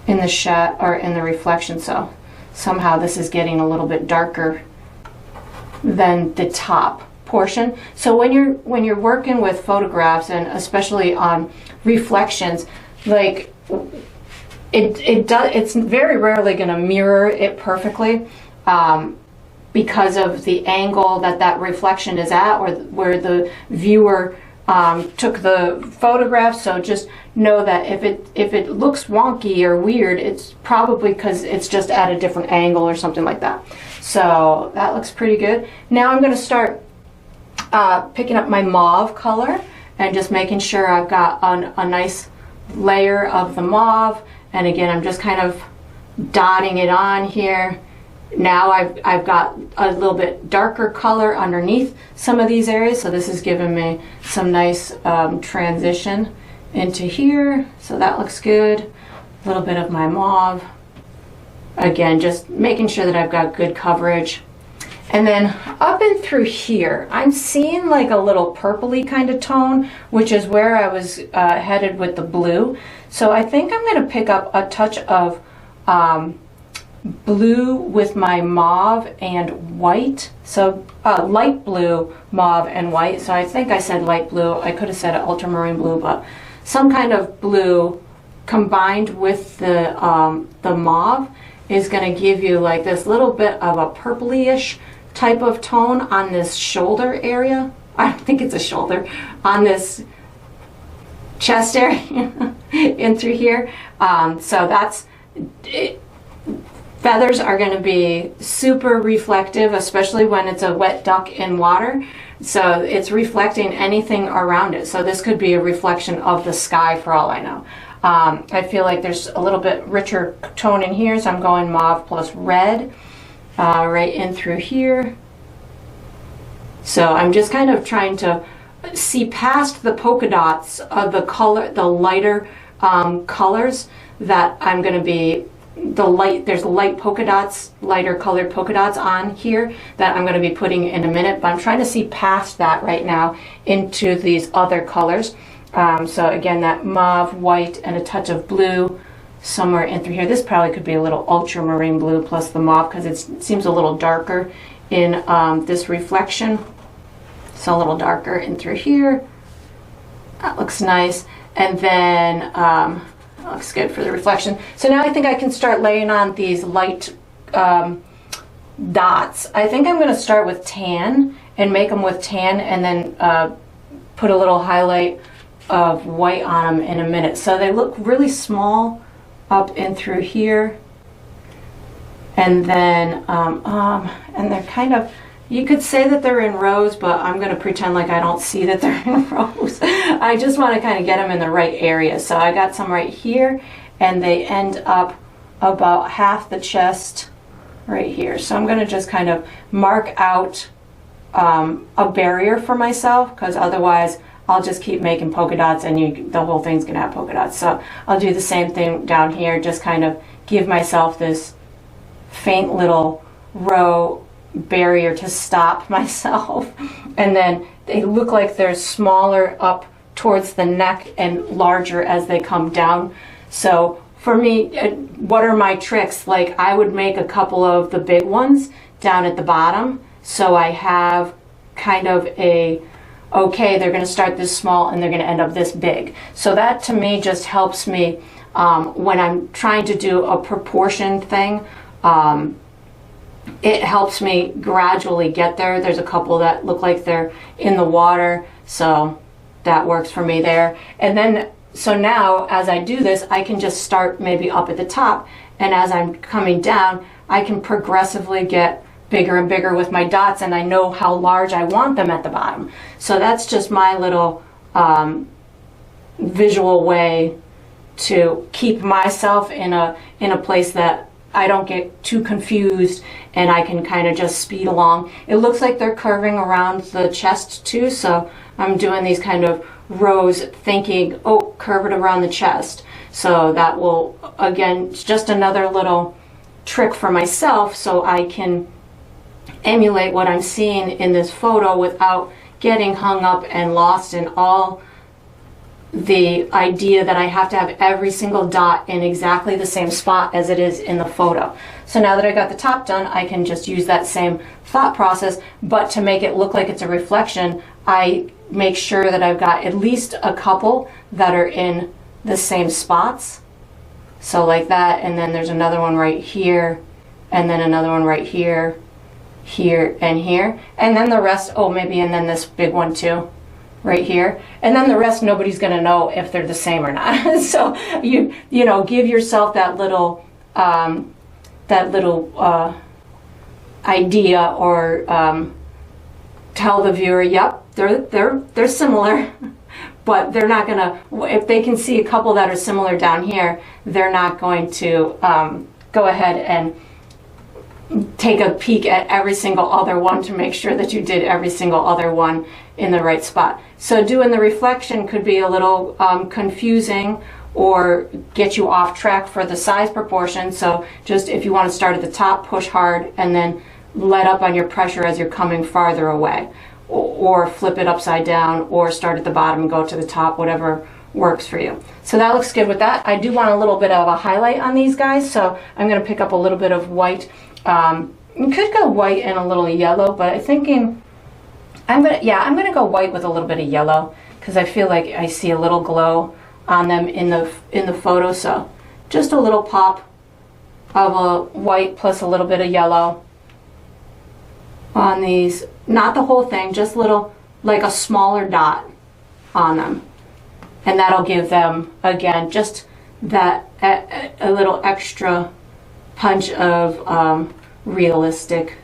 in the shot or in the reflection. So somehow this is getting a little bit darker than the top portion. So when you're working with photographs, and especially on reflections, like it's very rarely going to mirror it perfectly because of the angle that reflection is at, or where the viewer took the photograph. So just know that if it looks wonky or weird, it's probably because it's just at a different angle or something like that. So that looks pretty good. Now I'm going to start picking up my mauve color and just making sure I've got a nice layer of the mauve. And again, I'm just kind of dotting it on here. Now I've got a little bit darker color underneath some of these areas, so this is giving me some nice transition into here. So that looks good. A little bit of my mauve. Again, just making sure that I've got good coverage. And then up and through here, I'm seeing like a little purpley kind of tone, which is where I was headed with the blue. So I think I'm going to pick up a touch of blue with my mauve and white. So light blue, mauve, and white. So I think I said light blue. I could have said ultramarine blue, but some kind of blue combined with the mauve is going to give you like this little bit of a purpley-ish type of tone on this shoulder area. I don't think it's a shoulder, on this chest area in through here. So that's it. Feathers are going to be super reflective, especially when it's a wet duck in water. So it's reflecting anything around it. So this could be a reflection of the sky for all I know. I feel like there's a little bit richer tone in here, so I'm going mauve plus red right in through here. So I'm just kind of trying to see past the polka dots of the color, the lighter colors that I'm going to be, there's light polka dots, lighter colored polka dots on here that I'm going to be putting in a minute, but I'm trying to see past that right now into these other colors. So again, that mauve, white, and a touch of blue somewhere in through here. This probably could be a little ultramarine blue plus the mauve because it seems a little darker in this reflection. So a little darker in through here. That looks nice. And then that looks good for the reflection. So now I think I can start laying on these light dots. I think I'm going to start with tan and make them with tan, and then put a little highlight of white on them in a minute. So they look really small up in through here, and then and they're kind of, you could say that they're in rows, but I'm going to pretend like I don't see that they're in rows. I just want to kind of get them in the right area. So I got some right here, and they end up about half the chest right here. So I'm going to just kind of mark out a barrier for myself, because otherwise I'll just keep making polka dots and the whole thing's gonna have polka dots. So I'll do the same thing down here, just kind of give myself this faint little row barrier to stop myself. And then they look like they're smaller up towards the neck and larger as they come down. So for me, what are my tricks? Like, I would make a couple of the big ones down at the bottom, so I have kind of a, okay, they're going to start this small and they're going to end up this big. So that to me just helps me when I'm trying to do a proportion thing. It helps me gradually get there. There's a couple that look like they're in the water, so that works for me there. And then, so now as I do this, I can just start maybe up at the top, and as I'm coming down, I can progressively get bigger and bigger with my dots, and I know how large I want them at the bottom. So that's just my little visual way to keep myself in a place that I don't get too confused, and I can kind of just speed along. It looks like they're curving around the chest too, so I'm doing these kind of rows thinking, oh, curve it around the chest. So that will, again, it's just another little trick for myself, so I can emulate what I'm seeing in this photo without getting hung up and lost in all the idea that I have to have every single dot in exactly the same spot as it is in the photo. So now that I got the top done, I can just use that same thought process, but to make it look like it's a reflection, I make sure that I've got at least a couple that are in the same spots. So like that, and then there's another one right here, and then another one right here, here, and here. And then the rest, oh maybe, and then this big one too, right here. And then the rest, nobody's gonna know if they're the same or not. So you know, give yourself that little idea, or tell the viewer, yep, they're similar, but they're not gonna, if they can see a couple that are similar down here, they're not going to go ahead and take a peek at every single other one to make sure that you did every single other one in the right spot. So doing the reflection could be a little confusing or get you off track for the size proportion. So just if you want to start at the top, push hard, and then let up on your pressure as you're coming farther away, or flip it upside down, or start at the bottom and go to the top, whatever works for you. So that looks good with that. I do want a little bit of a highlight on these guys, so I'm going to pick up a little bit of white. You could go white and a little yellow, but I'm thinking I'm gonna go white with a little bit of yellow, because I feel like I see a little glow on them in the photo. So just a little pop of a white plus a little bit of yellow on these. Not the whole thing, just little, like a smaller dot on them, and that'll give them, again, just that a little extra punch of realistic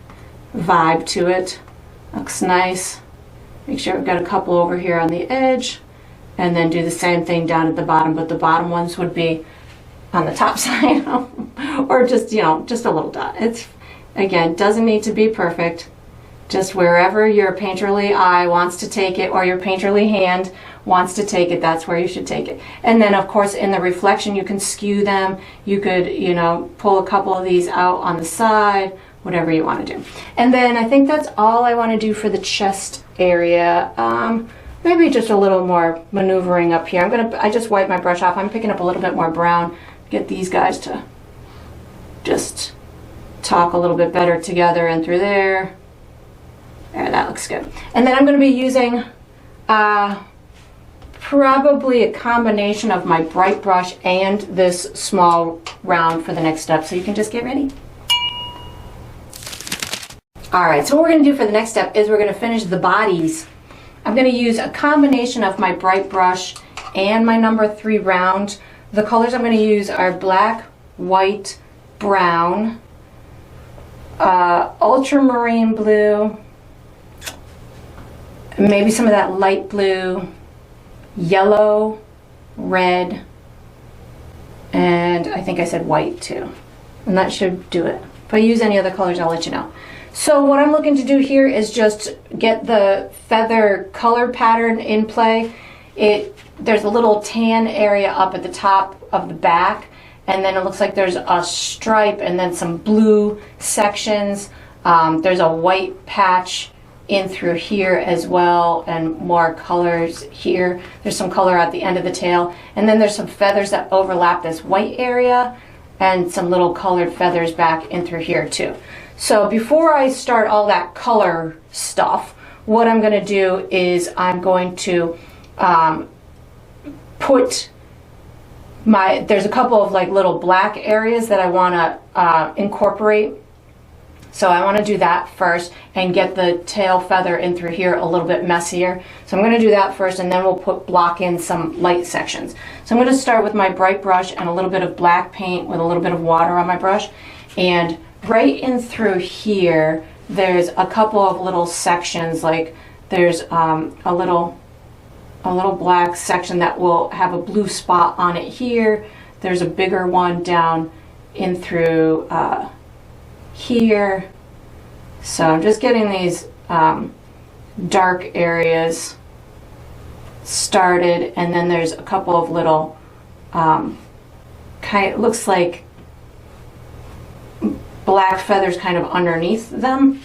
vibe to it. Looks nice. Make sure I've got a couple over here on the edge, and then do the same thing down at the bottom, but the bottom ones would be on the top side or just, you know, just a little dot. It's, again, doesn't need to be perfect. Just wherever your painterly eye wants to take it, or your painterly hand wants to take it, that's where you should take it. And then of course in the reflection you can skew them. You could, you know, pull a couple of these out on the side, whatever you want to do. And then I think that's all I want to do for the chest area. Maybe just a little more maneuvering up here. I just wiped my brush off. I'm picking up a little bit more brown. Get these guys to just talk a little bit better together and through there. There, that looks good. And then I'm going to be using probably a combination of my bright brush and this small round for the next step. So you can just get ready. All right, so what we're going to do for the next step is we're going to finish the bodies. I'm going to use a combination of my bright brush and my number 3 round. The colors I'm going to use are black, white, brown, ultramarine blue, maybe some of that light blue, yellow, red, and I think I said white too. And that should do it. If I use any other colors, I'll let you know. So what I'm looking to do here is just get the feather color pattern in play. There's a little tan area up at the top of the back, and then it looks like there's a stripe and then some blue sections. There's a white patch in through here as well, and more colors here. There's some color at the end of the tail, and then there's some feathers that overlap this white area, and some little colored feathers back in through here too. So before I start all that color stuff, what I'm going to do is I'm going to put there's a couple of like little black areas that I want to incorporate. So I want to do that first and get the tail feather in through here a little bit messier. So I'm going to do that first, and then we'll block in some light sections. So I'm going to start with my bright brush and a little bit of black paint with a little bit of water on my brush. And right in through here, there's a couple of little sections, like there's a little black section that will have a blue spot on it here. There's a bigger one down in through here. So I'm just getting these dark areas started, and then there's a couple of little it looks like black feathers kind of underneath them.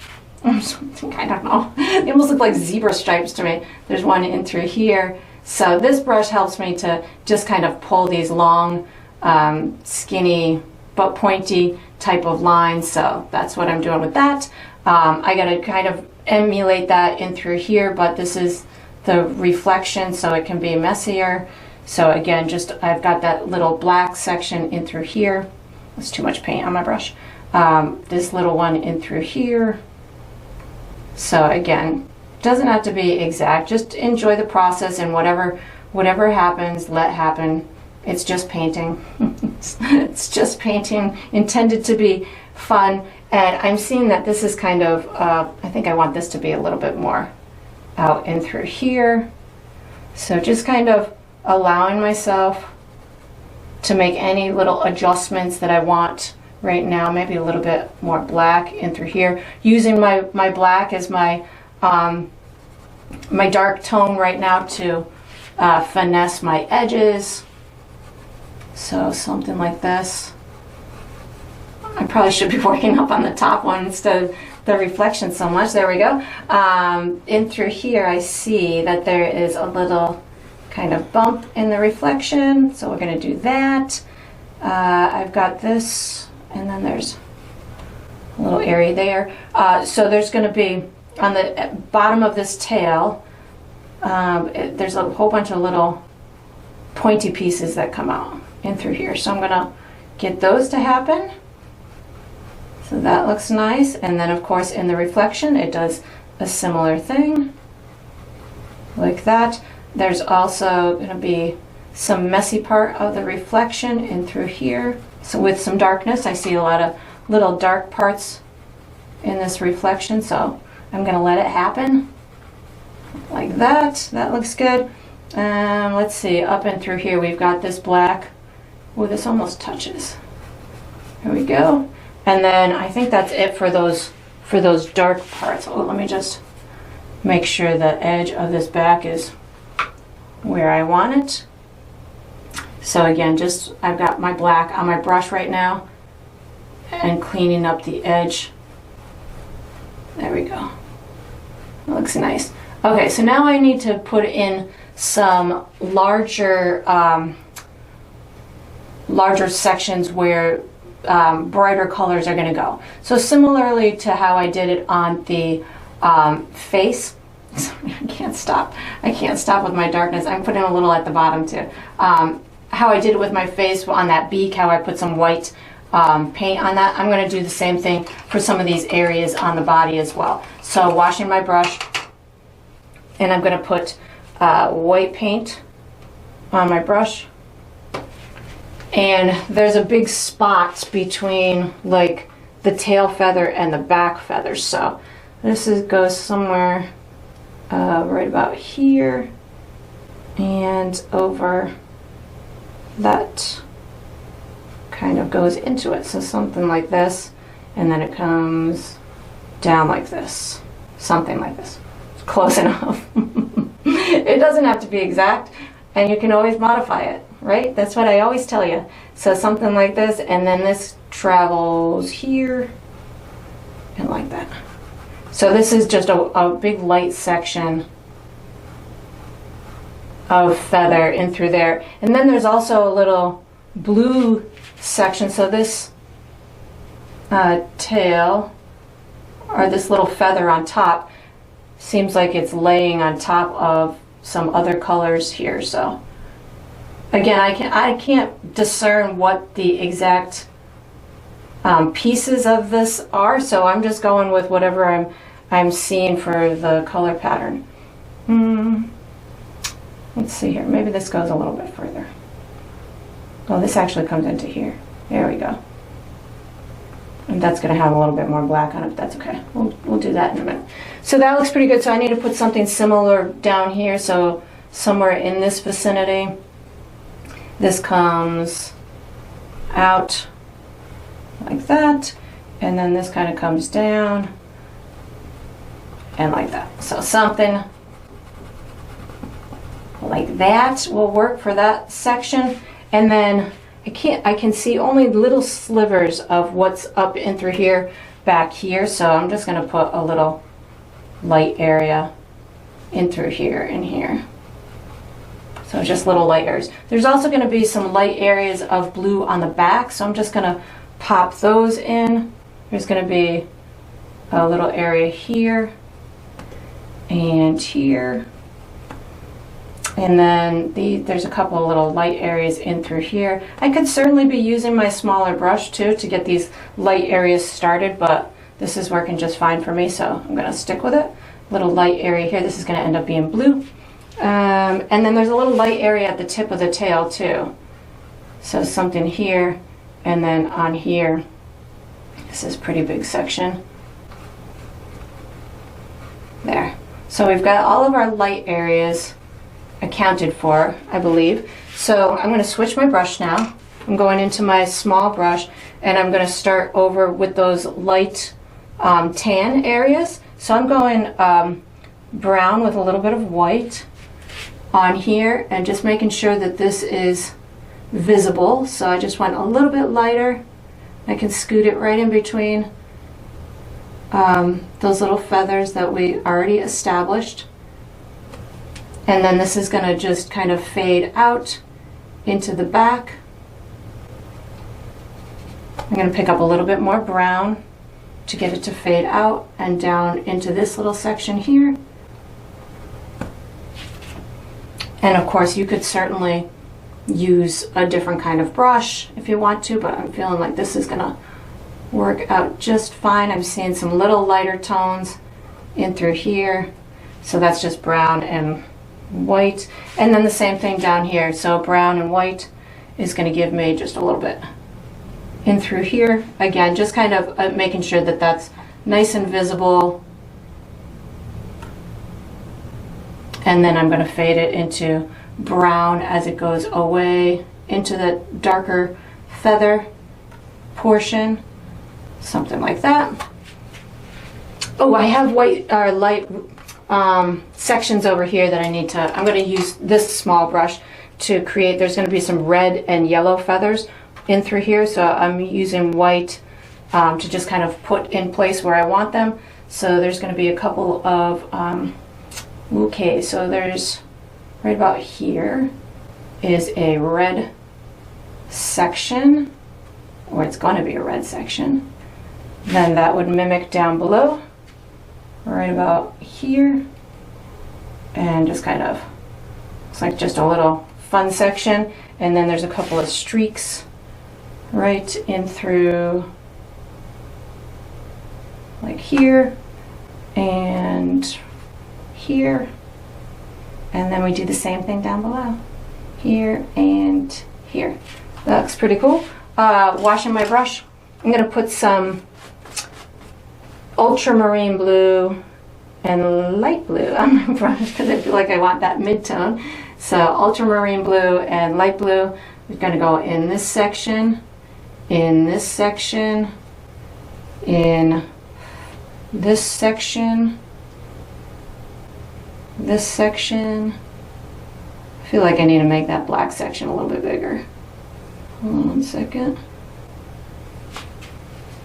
something, I don't know. They almost look like zebra stripes to me. There's one in through here. So this brush helps me to just kind of pull these long, skinny, but pointy type of lines. So that's what I'm doing with that. I gotta kind of emulate that in through here, but this is the reflection, so it can be messier. So again, just I've got that little black section in through here. That's too much paint on my brush. This little one in through here. So again, doesn't have to be exact. Just enjoy the process, and whatever happens, let happen. It's just painting. It's just painting intended to be fun. And I'm seeing that this is kind of, I think I want this to be a little bit more out and through here. So just kind of allowing myself to make any little adjustments that I want right now. Maybe a little bit more black in through here. Using my black as my my dark tone right now to finesse my edges. So something like this. I probably should be working up on the top one instead of the reflection so much. There we go. In through here I see that there is a little kind of bump in the reflection, so we're going to do that. I've got this, and then there's a little area there. So there's going to be on the bottom of this tail, there's a whole bunch of little pointy pieces that come out in through here. So I'm going to get those to happen. So that looks nice. And then of course in the reflection it does a similar thing like that. There's also going to be some messy part of the reflection in through here. So with some darkness, I see a lot of little dark parts in this reflection, so I'm going to let it happen like that. That looks good. Let's see, up and through here we've got this black. Oh, this almost touches. Here we go. And then I think that's it for those dark parts. Oh, let me just make sure the edge of this back is where I want it. So again, just I've got my black on my brush right now and cleaning up the edge. There we go. It looks nice. Okay, so now I need to put in some larger sections where brighter colors are going to go. So similarly to how I did it on the face, I can't stop with my darkness. I'm putting a little at the bottom too. How I did it with my face on that beak, how I put some white paint on that, I'm going to do the same thing for some of these areas on the body as well. So washing my brush, and I'm going to put white paint on my brush. And there's a big spot between like the tail feather and the back feather. So this goes somewhere right about here and over. That kind of goes into it. So something like this, and then it comes down like this. Something like this. Close enough. It doesn't have to be exact, and you can always modify it, right? That's what I always tell you. So something like this, and then this travels here and like that. So this is just a big light section of feather in through there. And then there's also a little blue section. So this tail, or this little feather on top, seems like it's laying on top of some other colors here. So again, I can't discern what the exact pieces of this are, so I'm just going with whatever I'm seeing for the color pattern. Let's see here. Maybe this goes a little bit further. Oh, this actually comes into here. There we go. And that's going to have a little bit more black on it, but that's okay. We'll do that in a minute. So that looks pretty good. So I need to put something similar down here. So somewhere in this vicinity. This comes out like that. And then this kind of comes down and like that. So something like that will work for that section. And then I can see only little slivers of what's up in through here, back here, so I'm just going to put a little light area in through here and here. So just little light areas. There's also going to be some light areas of blue on the back, so I'm just going to pop those in. There's going to be a little area here and here. And then there's a couple of little light areas in through here. I could certainly be using my smaller brush too to get these light areas started, but this is working just fine for me, so I'm going to stick with it. Little light area here. This is going to end up being blue. And then there's a little light area at the tip of the tail too. So something here, and then on here. This is a pretty big section. There. So we've got all of our light areas accounted for, I believe. So I'm going to switch my brush now. I'm going into my small brush, and I'm going to start over with those light tan areas. So I'm going brown with a little bit of white on here, and just making sure that this is visible. So I just went a little bit lighter. I can scoot it right in between those little feathers that we already established. And then this is going to just kind of fade out into the back. I'm going to pick up a little bit more brown to get it to fade out and down into this little section here. And of course you could certainly use a different kind of brush if you want to, but I'm feeling like this is going to work out just fine. I'm seeing some little lighter tones in through here. So that's just brown and white. And then the same thing down here. So brown and white is going to give me just a little bit in through here. Again, just kind of making sure that that's nice and visible. And then I'm going to fade it into brown as it goes away into the darker feather portion. Something like that. Oh, I have white or light sections over here that I need to, I'm going to use this small brush to create, there's going to be some red and yellow feathers in through here, so I'm using white to just kind of put in place where I want them. So there's going to be a couple of, okay, so there's right about here is a red section, or it's going to be a red section. Then that would mimic down below, right about here, and just kind of, it's like just a little fun section. And then there's a couple of streaks right in through, like here and here. And then we do the same thing down below, here and here. That looks pretty cool. Washing my brush, I'm going to put some ultramarine blue and light blue on my brush because I feel like I want that mid-tone. So ultramarine blue and light blue. We're going to go in this section, in this section, in this section, this section. I feel like I need to make that black section a little bit bigger. Hold on 1 second.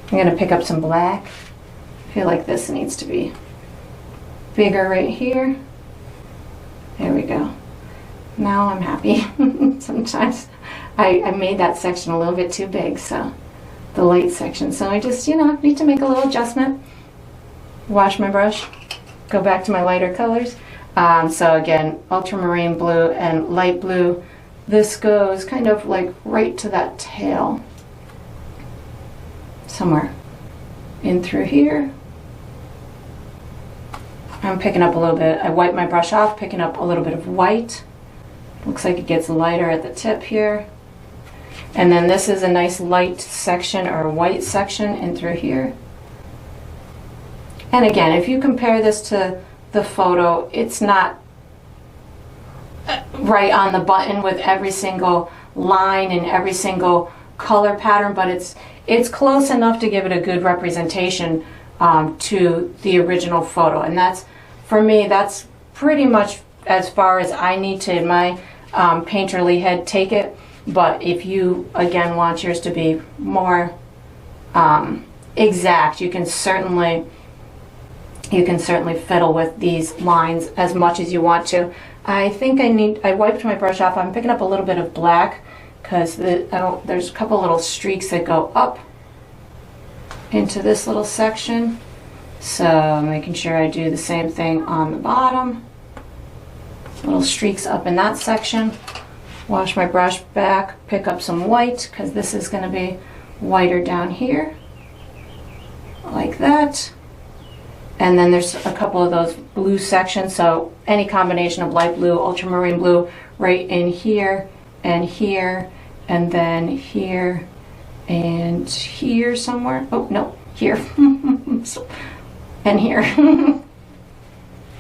I'm going to pick up some black. I feel like this needs to be bigger right here. There we go. Now I'm happy. Sometimes I made that section a little bit too big, so the light section. So I just, need to make a little adjustment. Wash my brush, go back to my lighter colors. So again, ultramarine blue and light blue. This goes kind of like right to that tail. Somewhere in through here. I'm picking up a little bit, I wipe my brush off, picking up a little bit of white. Looks like it gets lighter at the tip here. And then this is a nice light section or white section in through here. And again, if you compare this to the photo, it's not right on the button with every single line and every single color pattern, but it's close enough to give it a good representation to the original photo. And that's, for me, that's pretty much as far as I need to, in my painterly head, take it. But if you, again, want yours to be more exact, you can certainly fiddle with these lines as much as you want to. I think I wiped my brush off. I'm picking up a little bit of black because there's a couple little streaks that go up into this little section. So making sure I do the same thing on the bottom. Little streaks up in that section. Wash my brush back, pick up some white because this is going to be whiter down here. Like that. And then there's a couple of those blue sections, so any combination of light blue, ultramarine blue, right in here, and then here, and here somewhere. Oh, no, here. And here. I'm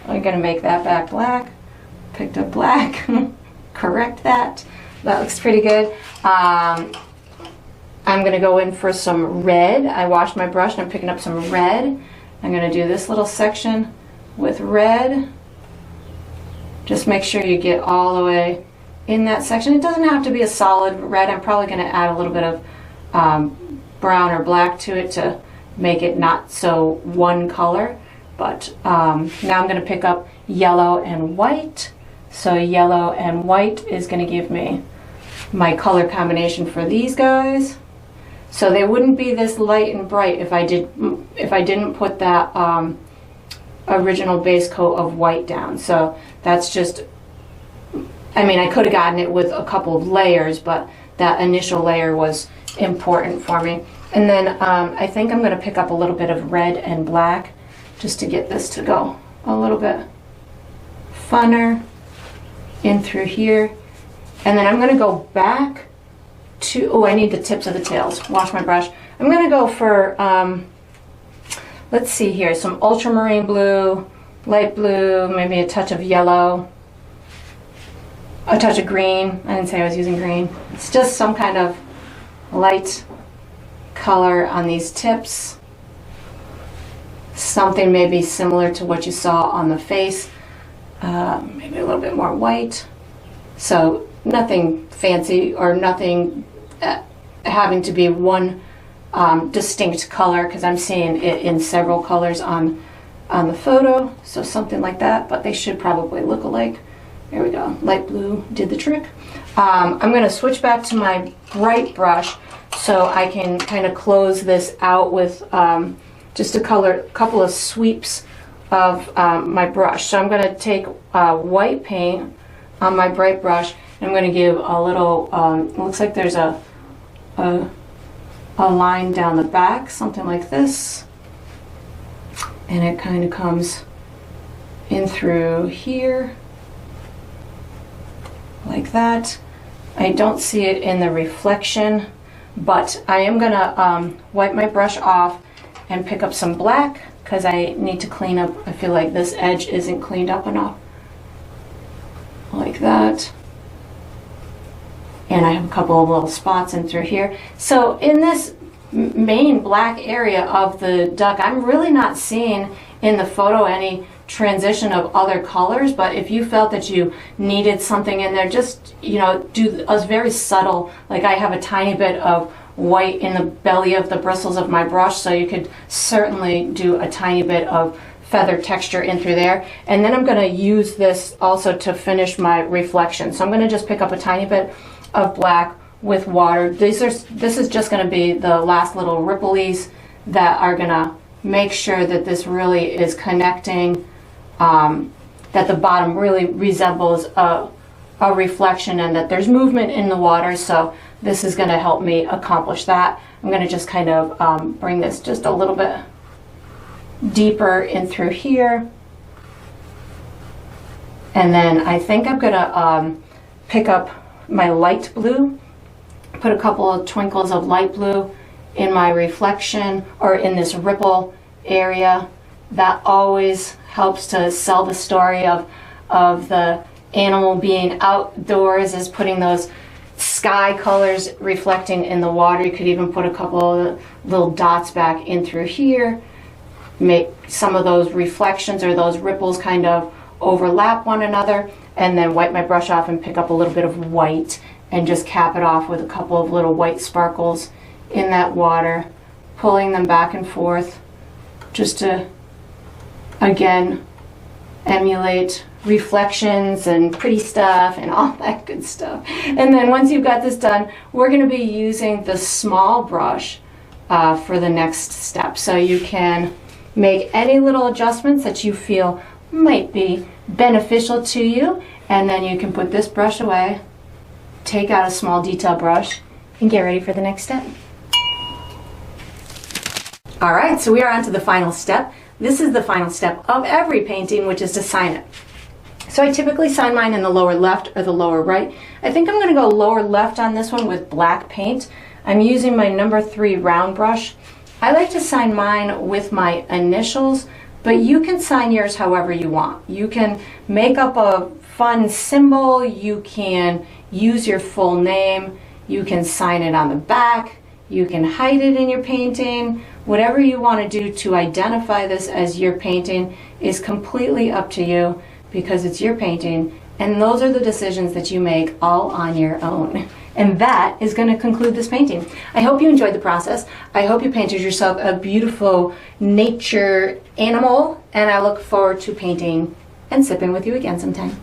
gonna make that back black. Picked up black. Correct that. That looks pretty good. I'm gonna go in for some red. I washed my brush and I'm picking up some red. I'm going to do this little section with red. Just make sure you get all the way in that section. It doesn't have to be a solid red. I'm probably going to add a little bit of brown or black to it to make it not so one color. But now I'm going to pick up yellow and white. So yellow and white is going to give me my color combination for these guys. So they wouldn't be this light and bright if I didn't put that original base coat of white down. So that's just, I mean, I could have gotten it with a couple of layers, but that initial layer was important for me. And then I think I'm going to pick up a little bit of red and black just to get this to go a little bit funner in through here. And then I'm going to go back to, oh, I need the tips of the tails. Wash my brush. I'm going to go for, let's see here, some ultramarine blue, light blue, maybe a touch of yellow, a touch of green. I didn't say I was using green. It's just some kind of light color on these tips. Something maybe similar to what you saw on the face. Maybe a little bit more white. So nothing fancy or nothing having to be one distinct color, because I'm seeing it in several colors on the photo. So something like that, but they should probably look alike. There we go. Light blue did the trick. I'm going to switch back to my bright brush so I can kind of close this out with just a couple of sweeps of my brush. So I'm going to take white paint on my bright brush. I'm going to give a little, it looks like there's a line down the back, something like this. And it kind of comes in through here, like that. I don't see it in the reflection, but I am going to wipe my brush off and pick up some black, because I need to clean up. I feel like this edge isn't cleaned up enough. Like that. And I have a couple of little spots in through here. So in this main black area of the duck, I'm really not seeing in the photo any transition of other colors, but if you felt that you needed something in there, just, you know, do a very subtle, like I have a tiny bit of white in the belly of the bristles of my brush, so you could certainly do a tiny bit of feather texture in through there. And then I'm going to use this also to finish my reflection. So I'm going to just pick up a tiny bit of black with water. This is just going to be the last little ripples that are going to make sure that this really is connecting, that the bottom really resembles a reflection and that there's movement in the water. So this is going to help me accomplish that. I'm going to just kind of bring this just a little bit deeper in through here. And then I think I'm going to pick up my light blue, put a couple of twinkles of light blue in my reflection or in this ripple area. That always helps to sell the story of the animal being outdoors, is putting those sky colors reflecting in the water. You could even put a couple of little dots back in through here, make some of those reflections or those ripples kind of overlap one another, and then wipe my brush off and pick up a little bit of white and just cap it off with a couple of little white sparkles in that water, pulling them back and forth just to, again, emulate reflections and pretty stuff and all that good stuff. And then once you've got this done, we're going to be using the small brush for the next step. So you can make any little adjustments that you feel might be beneficial to you, and then you can put this brush away, take out a small detail brush, and get ready for the next step. All right, so we are on to the final step. This is the final step of every painting, which is to sign it. So I typically sign mine in the lower left or the lower right. I think I'm going to go lower left on this one with black paint. I'm using my number 3 round brush. I like to sign mine with my initials, but you can sign yours however you want. You can make up a fun symbol, you can use your full name, you can sign it on the back, you can hide it in your painting. Whatever you want to do to identify this as your painting is completely up to you, because it's your painting, and those are the decisions that you make all on your own. And that is going to conclude this painting. I hope you enjoyed the process. I hope you painted yourself a beautiful nature animal, and I look forward to painting and sipping with you again sometime.